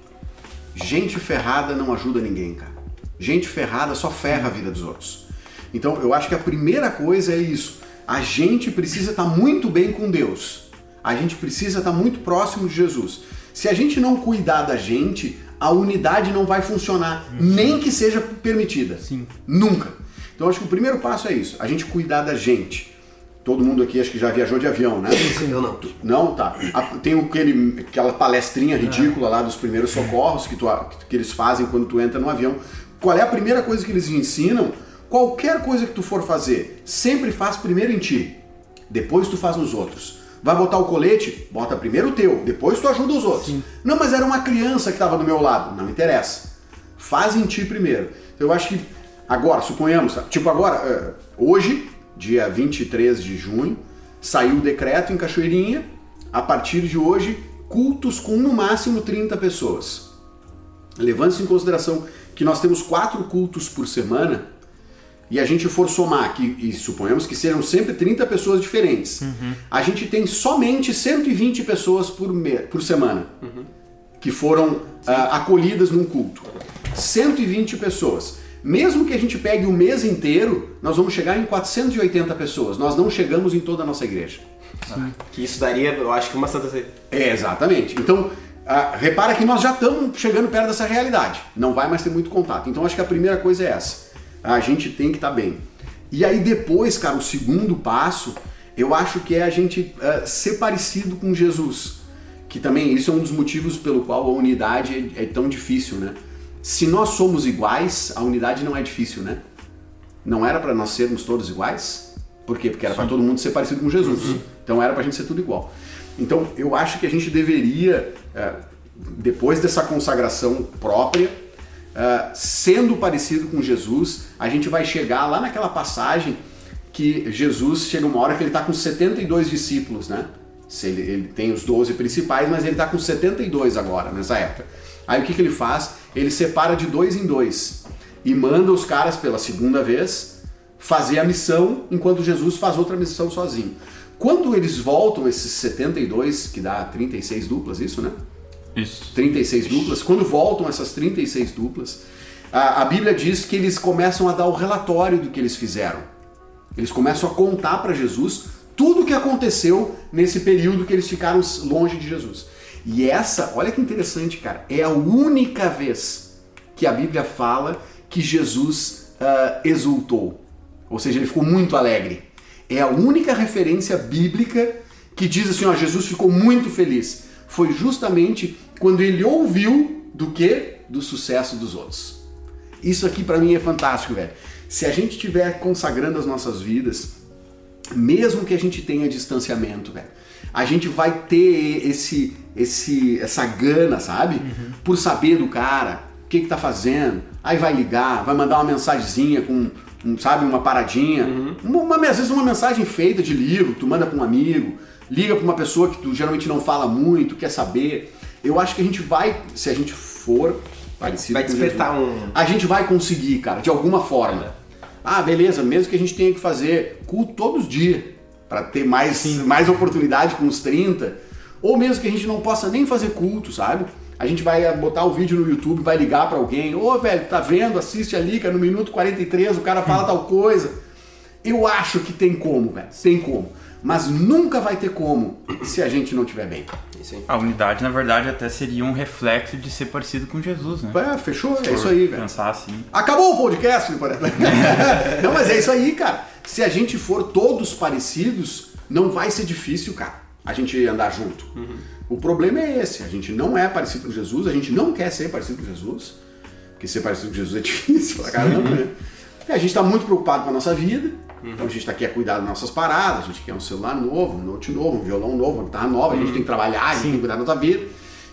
Gente ferrada não ajuda ninguém, cara. Gente ferrada só ferra a vida dos outros. Então, eu acho que a primeira coisa é isso. A gente precisa estar muito bem com Deus. A gente precisa estar muito próximo de Jesus. Se a gente não cuidar da gente, a unidade não vai funcionar, nem que seja permitida. Sim. Nunca. Então, eu acho que o primeiro passo é isso. A gente cuidar da gente. Todo mundo aqui acho que já viajou de avião, né? Eu não. Não? Tá. Tem aquela palestrinha ridícula lá dos primeiros socorros que eles fazem quando tu entra no avião. Qual é a primeira coisa que eles ensinam? Qualquer coisa que tu for fazer, sempre faz primeiro em ti. Depois tu faz nos outros. Vai botar o colete? Bota primeiro o teu. Depois tu ajuda os outros. Sim. Não, mas era uma criança que estava do meu lado. Não interessa. Faz em ti primeiro. Eu acho que agora, suponhamos, tipo agora, hoje... Dia 23 de junho, saiu o decreto em Cachoeirinha, a partir de hoje, cultos com no máximo 30 pessoas. Levando-se em consideração que nós temos 4 cultos por semana, e a gente for somar, e suponhamos que sejam sempre 30 pessoas diferentes, a gente tem somente 120 pessoas por semana, que foram acolhidas num culto. 120 pessoas. Mesmo que a gente pegue o mês inteiro, nós vamos chegar em 480 pessoas. Nós não chegamos em toda a nossa igreja. Que isso daria, eu acho que uma Santa Ceia. Exatamente. Então, repara que nós já estamos chegando perto dessa realidade. Não vai mais ter muito contato. Então, acho que a primeira coisa é essa. A gente tem que estar bem. E aí depois, cara, o segundo passo, eu acho que é a gente ser parecido com Jesus. Que também, isso é um dos motivos pelo qual a unidade é tão difícil, né? Se nós somos iguais, a unidade não é difícil, né? Não era para nós sermos todos iguais? Por quê? Porque era para todo mundo ser parecido com Jesus. Então era para a gente ser tudo igual. Então eu acho que a gente deveria, depois dessa consagração própria, sendo parecido com Jesus, a gente vai chegar lá naquela passagem que Jesus chega uma hora que ele está com 72 discípulos, né? Ele tem os 12 principais, mas ele está com 72 agora, nessa época. Aí o que ele faz? Ele separa de 2 em 2 e manda os caras pela segunda vez fazer a missão, enquanto Jesus faz outra missão sozinho. Quando eles voltam, esses 72, que dá 36 duplas, isso, né? Isso. 36 duplas. Quando voltam essas 36 duplas, a Bíblia diz que eles começam a dar o relatório do que eles fizeram. Eles começam a contar para Jesus tudo o que aconteceu nesse período que eles ficaram longe de Jesus. E essa, olha que interessante, cara, é a única vez que a Bíblia fala que Jesus exultou. Ou seja, ele ficou muito alegre. É a única referência bíblica que diz assim, ó, Jesus ficou muito feliz. Foi justamente quando ele ouviu do quê? Do sucesso dos outros. Isso aqui pra mim é fantástico, velho. Se a gente estiver consagrando as nossas vidas, mesmo que a gente tenha distanciamento, velho, A gente vai ter essa gana, sabe? Por saber do cara, o que tá fazendo. Aí vai ligar, vai mandar uma mensagenzinha com, sabe, uma paradinha. Às vezes uma mensagem feita de livro, tu manda pra um amigo, liga pra uma pessoa que tu geralmente não fala muito, quer saber. Eu acho que a gente vai, se a gente for parecido vai com despertar Jesus, a gente vai conseguir, cara, de alguma forma. Ah, beleza, mesmo que a gente tenha que fazer culto todos os dias, para ter mais oportunidade com os 30, ou mesmo que a gente não possa nem fazer culto, sabe? A gente vai botar o vídeo no YouTube, vai ligar para alguém, velho, tá vendo? Assiste ali, cara, no minuto 43 o cara fala tal coisa. Eu acho que tem como, velho, tem como. Mas nunca vai ter como se a gente não estiver bem. A unidade, na verdade, até seria um reflexo de ser parecido com Jesus, né? Fechou? É isso aí, velho. Pensar assim. Acabou o podcast, parece. Não, mas é isso aí, cara. Se a gente for todos parecidos, não vai ser difícil, cara, a gente andar junto. O problema é esse, a gente não é parecido com Jesus, a gente não quer ser parecido com Jesus, porque ser parecido com Jesus é difícil pra caramba, né? A gente tá muito preocupado com a nossa vida, então a gente tá aqui a cuidar das nossas paradas, a gente quer um celular novo, um note novo, um violão novo, uma guitarra nova, a gente tem que trabalhar, a gente tem que cuidar da nossa vida.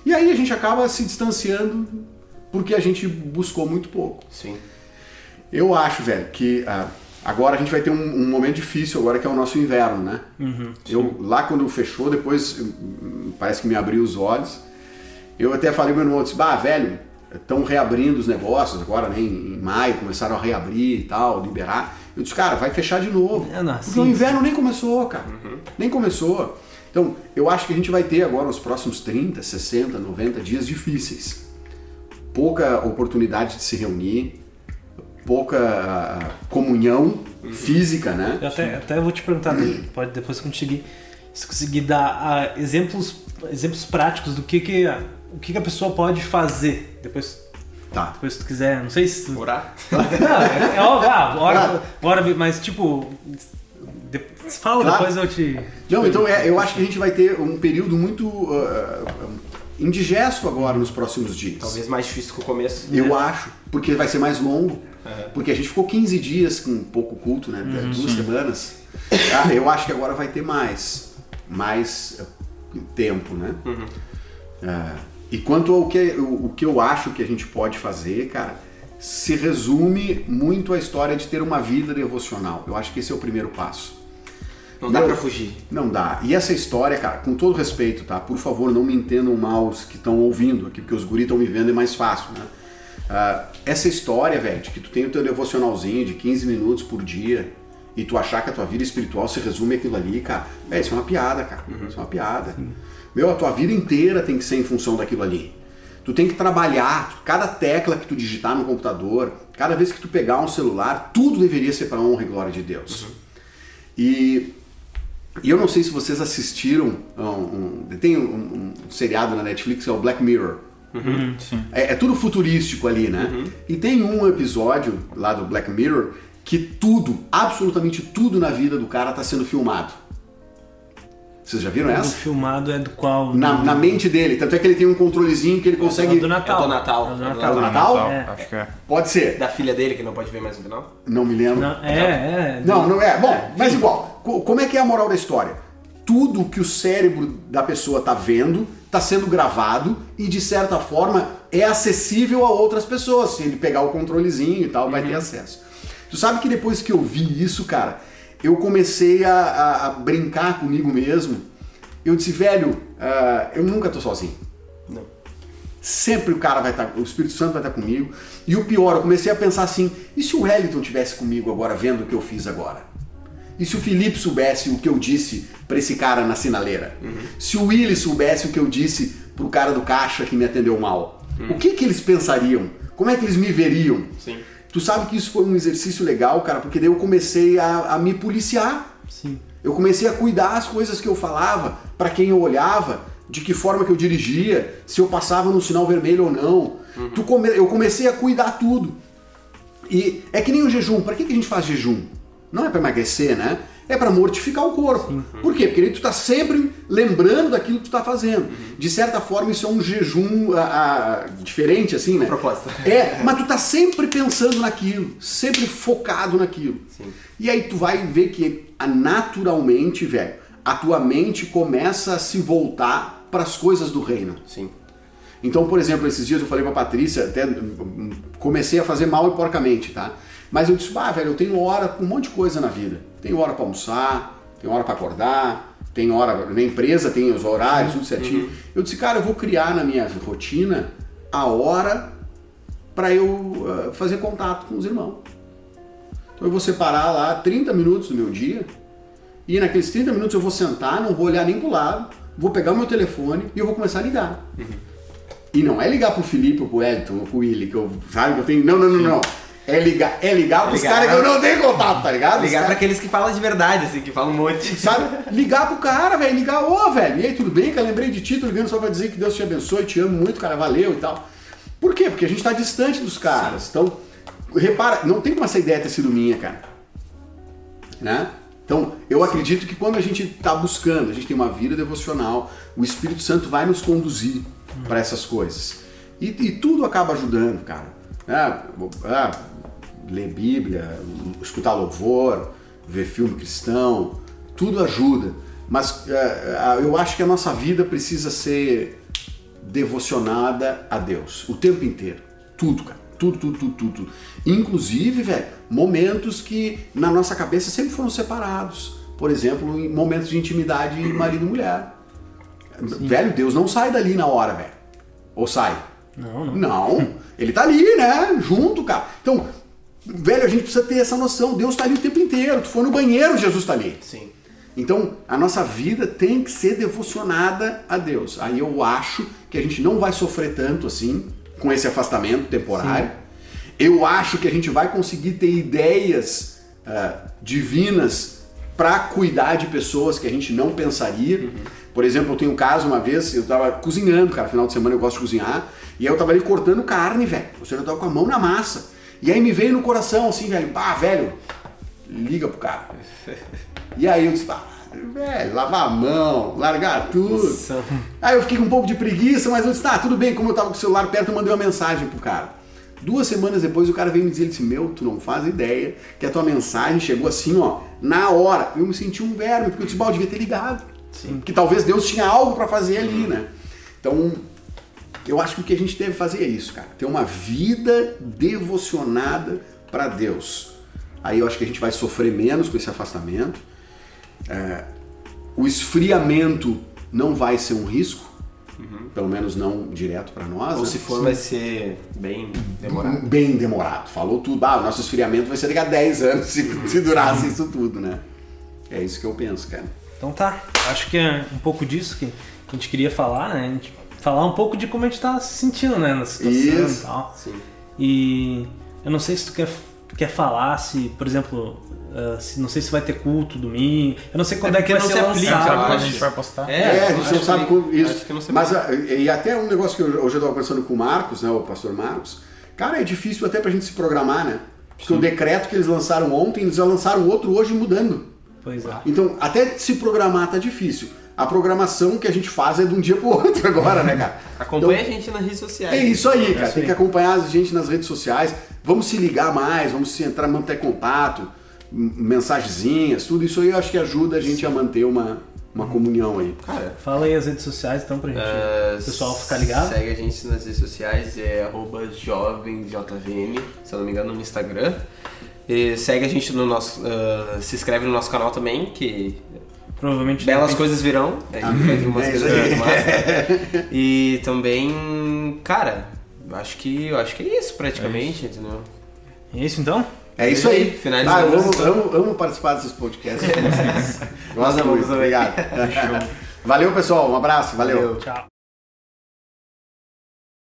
E aí a gente acaba se distanciando porque a gente buscou muito pouco. Sim. Eu acho, velho, que agora a gente vai ter um momento difícil agora, que é o nosso inverno, né? Lá quando fechou, depois parece que me abriu os olhos. Eu até falei pro meu irmão, disse, velho, estão reabrindo os negócios agora, né? Em maio começaram a reabrir e tal, liberar. Eu disse, cara, vai fechar de novo. Porque o inverno nem começou, cara. Nem começou. Então, eu acho que a gente vai ter agora os próximos 30, 60, 90 dias difíceis. Pouca oportunidade de se reunir, pouca comunhão física, né? Eu até vou te perguntar, pode depois conseguir dar exemplos práticos do que a pessoa pode fazer depois. Tá. Depois se tu quiser, não sei se tu... Orar? Não, ora, mas tipo... Fala, claro. Depois eu te... Não, então eu acho que a gente vai ter um período muito indigesto agora nos próximos dias. Talvez mais difícil que o começo. Eu acho, porque vai ser mais longo. Porque a gente ficou 15 dias com pouco culto, né? 2 semanas. Eu acho que agora vai ter mais tempo, né? E quanto ao que eu acho que a gente pode fazer, cara, se resume muito à história de ter uma vida devocional. Eu acho que esse é o primeiro passo. Não dá pra fugir. Não dá. E essa história, cara, com todo respeito, tá? Por favor, não me entendam mal os que estão ouvindo aqui, porque os guris estão me vendo, é mais fácil, né? Essa história, velho, de que tu tem o teu devocionalzinho de 15 minutos por dia e tu achar que a tua vida espiritual se resume àquilo ali, cara, isso é uma piada, cara. Isso é uma piada. A tua vida inteira tem que ser em função daquilo ali. Tu tem que trabalhar, cada tecla que tu digitar no computador, cada vez que tu pegar um celular, tudo deveria ser para honra e glória de Deus. E eu não sei se vocês assistiram, tem um seriado na Netflix que é o Black Mirror. É tudo futurístico ali, né? E tem um episódio lá do Black Mirror que tudo, absolutamente tudo na vida do cara tá sendo filmado. Vocês já viram essa? O filmado é do qual? Na mente dele. Tanto é que ele tem um controlezinho que ele consegue... É do Natal. É do Natal. É do Natal? Acho que é. Pode ser. Da filha dele, que não pode ver mais no final? Não me lembro. Não é. Bom, mas igual. Como é que é a moral da história? Tudo que o cérebro da pessoa tá vendo tá sendo gravado e, de certa forma, é acessível a outras pessoas. Se ele pegar o controlezinho e tal, vai ter acesso. Tu sabe que depois que eu vi isso, cara, eu comecei a brincar comigo mesmo. Eu disse, velho, eu nunca tô sozinho. Não. Sempre o Espírito Santo vai estar comigo. E o pior, eu comecei a pensar assim, e se o Wellington estivesse comigo agora, vendo o que eu fiz agora? E se o Felipe soubesse o que eu disse pra esse cara na sinaleira? Se o Willy soubesse o que eu disse pro cara do caixa que me atendeu mal? O que eles pensariam? Como é que eles me veriam? Sim. Tu sabe que isso foi um exercício legal, cara, porque daí eu comecei a me policiar. Sim. Eu comecei a cuidar as coisas que eu falava, pra quem eu olhava, de que forma que eu dirigia, se eu passava no sinal vermelho ou não. Eu comecei a cuidar tudo. E é que nem o jejum. Pra que a gente faz jejum? Não é pra emagrecer, né? É pra mortificar o corpo. Por quê? Porque aí tu tá sempre lembrando daquilo que tu tá fazendo. De certa forma, isso é um jejum diferente, assim, né? Proposta. Mas tu tá sempre pensando naquilo, sempre focado naquilo. Sim. E aí tu vai ver que naturalmente, velho, a tua mente começa a se voltar para as coisas do reino. Sim. Então, por exemplo, esses dias eu falei pra Patrícia, até comecei a fazer mal e porcamente, tá? Mas eu disse, velho, eu tenho hora com um monte de coisa na vida. Tenho hora pra almoçar, tenho hora pra acordar, tenho hora na empresa, tenho os horários, tudo certinho. Eu disse, cara, eu vou criar na minha rotina a hora pra eu fazer contato com os irmãos. Então eu vou separar lá 30 minutos do meu dia e naqueles 30 minutos eu vou sentar, não vou olhar nem pro lado, vou pegar o meu telefone e eu vou começar a ligar. E não é ligar pro Felipe, ou pro Elton, ou pro Willi, que eu, sabe, que eu tenho... Não. É ligar pros caras que eu não tenho contato, tá ligado? Ligar pra aqueles que falam de verdade, assim, que falam um monte. Sabe? Ligar pro cara, velho. Ligar, velho, e aí, tudo bem? Que eu lembrei de ti, tô ligando só pra dizer que Deus te abençoe, te amo muito, cara, valeu e tal. Por quê? Porque a gente tá distante dos caras. Sim. Então, repara, não tem como essa ideia ter sido minha, cara. Né? Então, eu acredito que quando a gente tá buscando, a gente tem uma vida devocional, o Espírito Santo vai nos conduzir para essas coisas. E tudo acaba ajudando, cara. Ler Bíblia, escutar louvor, ver filme cristão, tudo ajuda. Mas eu acho que a nossa vida precisa ser devocionada a Deus o tempo inteiro. Tudo, cara. Tudo. Inclusive, velho, momentos que na nossa cabeça sempre foram separados. Por exemplo, em momentos de intimidade marido e mulher. Sim. Velho, Deus não sai dali na hora, velho. Ou sai? Não. Ele tá ali, né? Junto, cara. Então, velho, a gente precisa ter essa noção. Deus tá ali o tempo inteiro. Tu for no banheiro, Jesus tá ali. Sim. Então, a nossa vida tem que ser devocionada a Deus. Aí eu acho que a gente não vai sofrer tanto assim com esse afastamento temporário. Sim. Eu acho que a gente vai conseguir ter ideias divinas para cuidar de pessoas que a gente não pensaria. Por exemplo, eu tenho um caso uma vez, eu tava cozinhando, cara, final de semana eu gosto de cozinhar, e aí eu tava ali cortando carne, velho. Ou seja, eu tava com a mão na massa. E aí me veio no coração assim, velho, velho, liga pro cara. E aí eu disse, velho, lavar a mão, largar tudo. Nossa. Aí eu fiquei com um pouco de preguiça, mas eu disse, tudo bem, como eu tava com o celular perto, eu mandei uma mensagem pro cara. 2 semanas depois o cara veio me dizer, ele disse, tu não faz ideia que a tua mensagem chegou assim, ó, na hora. Eu me senti um verme, porque eu disse, eu devia ter ligado. Sim. Que talvez Deus tinha algo pra fazer ali, né? Então, eu acho que o que a gente deve fazer é isso, cara. Ter uma vida devocionada pra Deus. Aí eu acho que a gente vai sofrer menos com esse afastamento. O esfriamento não vai ser um risco, pelo menos não direto para nós. Ou se for, vai ser bem demorado. Bem demorado. Falou tudo. O nosso esfriamento vai ser daqui a 10 anos se durasse isso tudo, né? É isso que eu penso, cara. Então tá. Acho que é um pouco disso que a gente queria falar, né? A gente falar um pouco de como a gente tá se sentindo, né? Na situação e tal. Sim. E eu não sei se tu quer falar, se, por exemplo... não sei se vai ter culto domingo. Eu não sei quando é que vai ser lançado. Quando a gente vai postar. A gente não sabe como isso. Mas bem. E até um negócio que hoje eu estava conversando com o Marcos, né, o pastor Marcos. Cara, é difícil até pra gente se programar, né? Porque o decreto que eles lançaram ontem, eles já lançaram outro hoje mudando. Pois é. Então, até se programar tá difícil. A programação que a gente faz é de um dia pro outro agora, né, cara? Acompanha a gente nas redes sociais. É isso aí, cara. Tem que acompanhar a gente nas redes sociais. Vamos se ligar mais, vamos entrar, manter contato. Mensagenzinhas, tudo isso aí eu acho que ajuda a gente a manter uma comunhão aí. Cara, fala aí as redes sociais então pra gente, o pessoal ficar ligado. Segue a gente nas redes sociais, @jovemjvn, se eu não me engano, no Instagram. E segue a gente no nosso, se inscreve no nosso canal também, que provavelmente belas coisas virão. A gente vai ter umas coisas muito massa. E também, cara, acho que é isso praticamente, entendeu? É isso então? É isso aí. Finalizando. Eu amo participar desses podcasts. Gosto muito. Obrigado. Valeu, pessoal. Um abraço. Valeu. Tchau.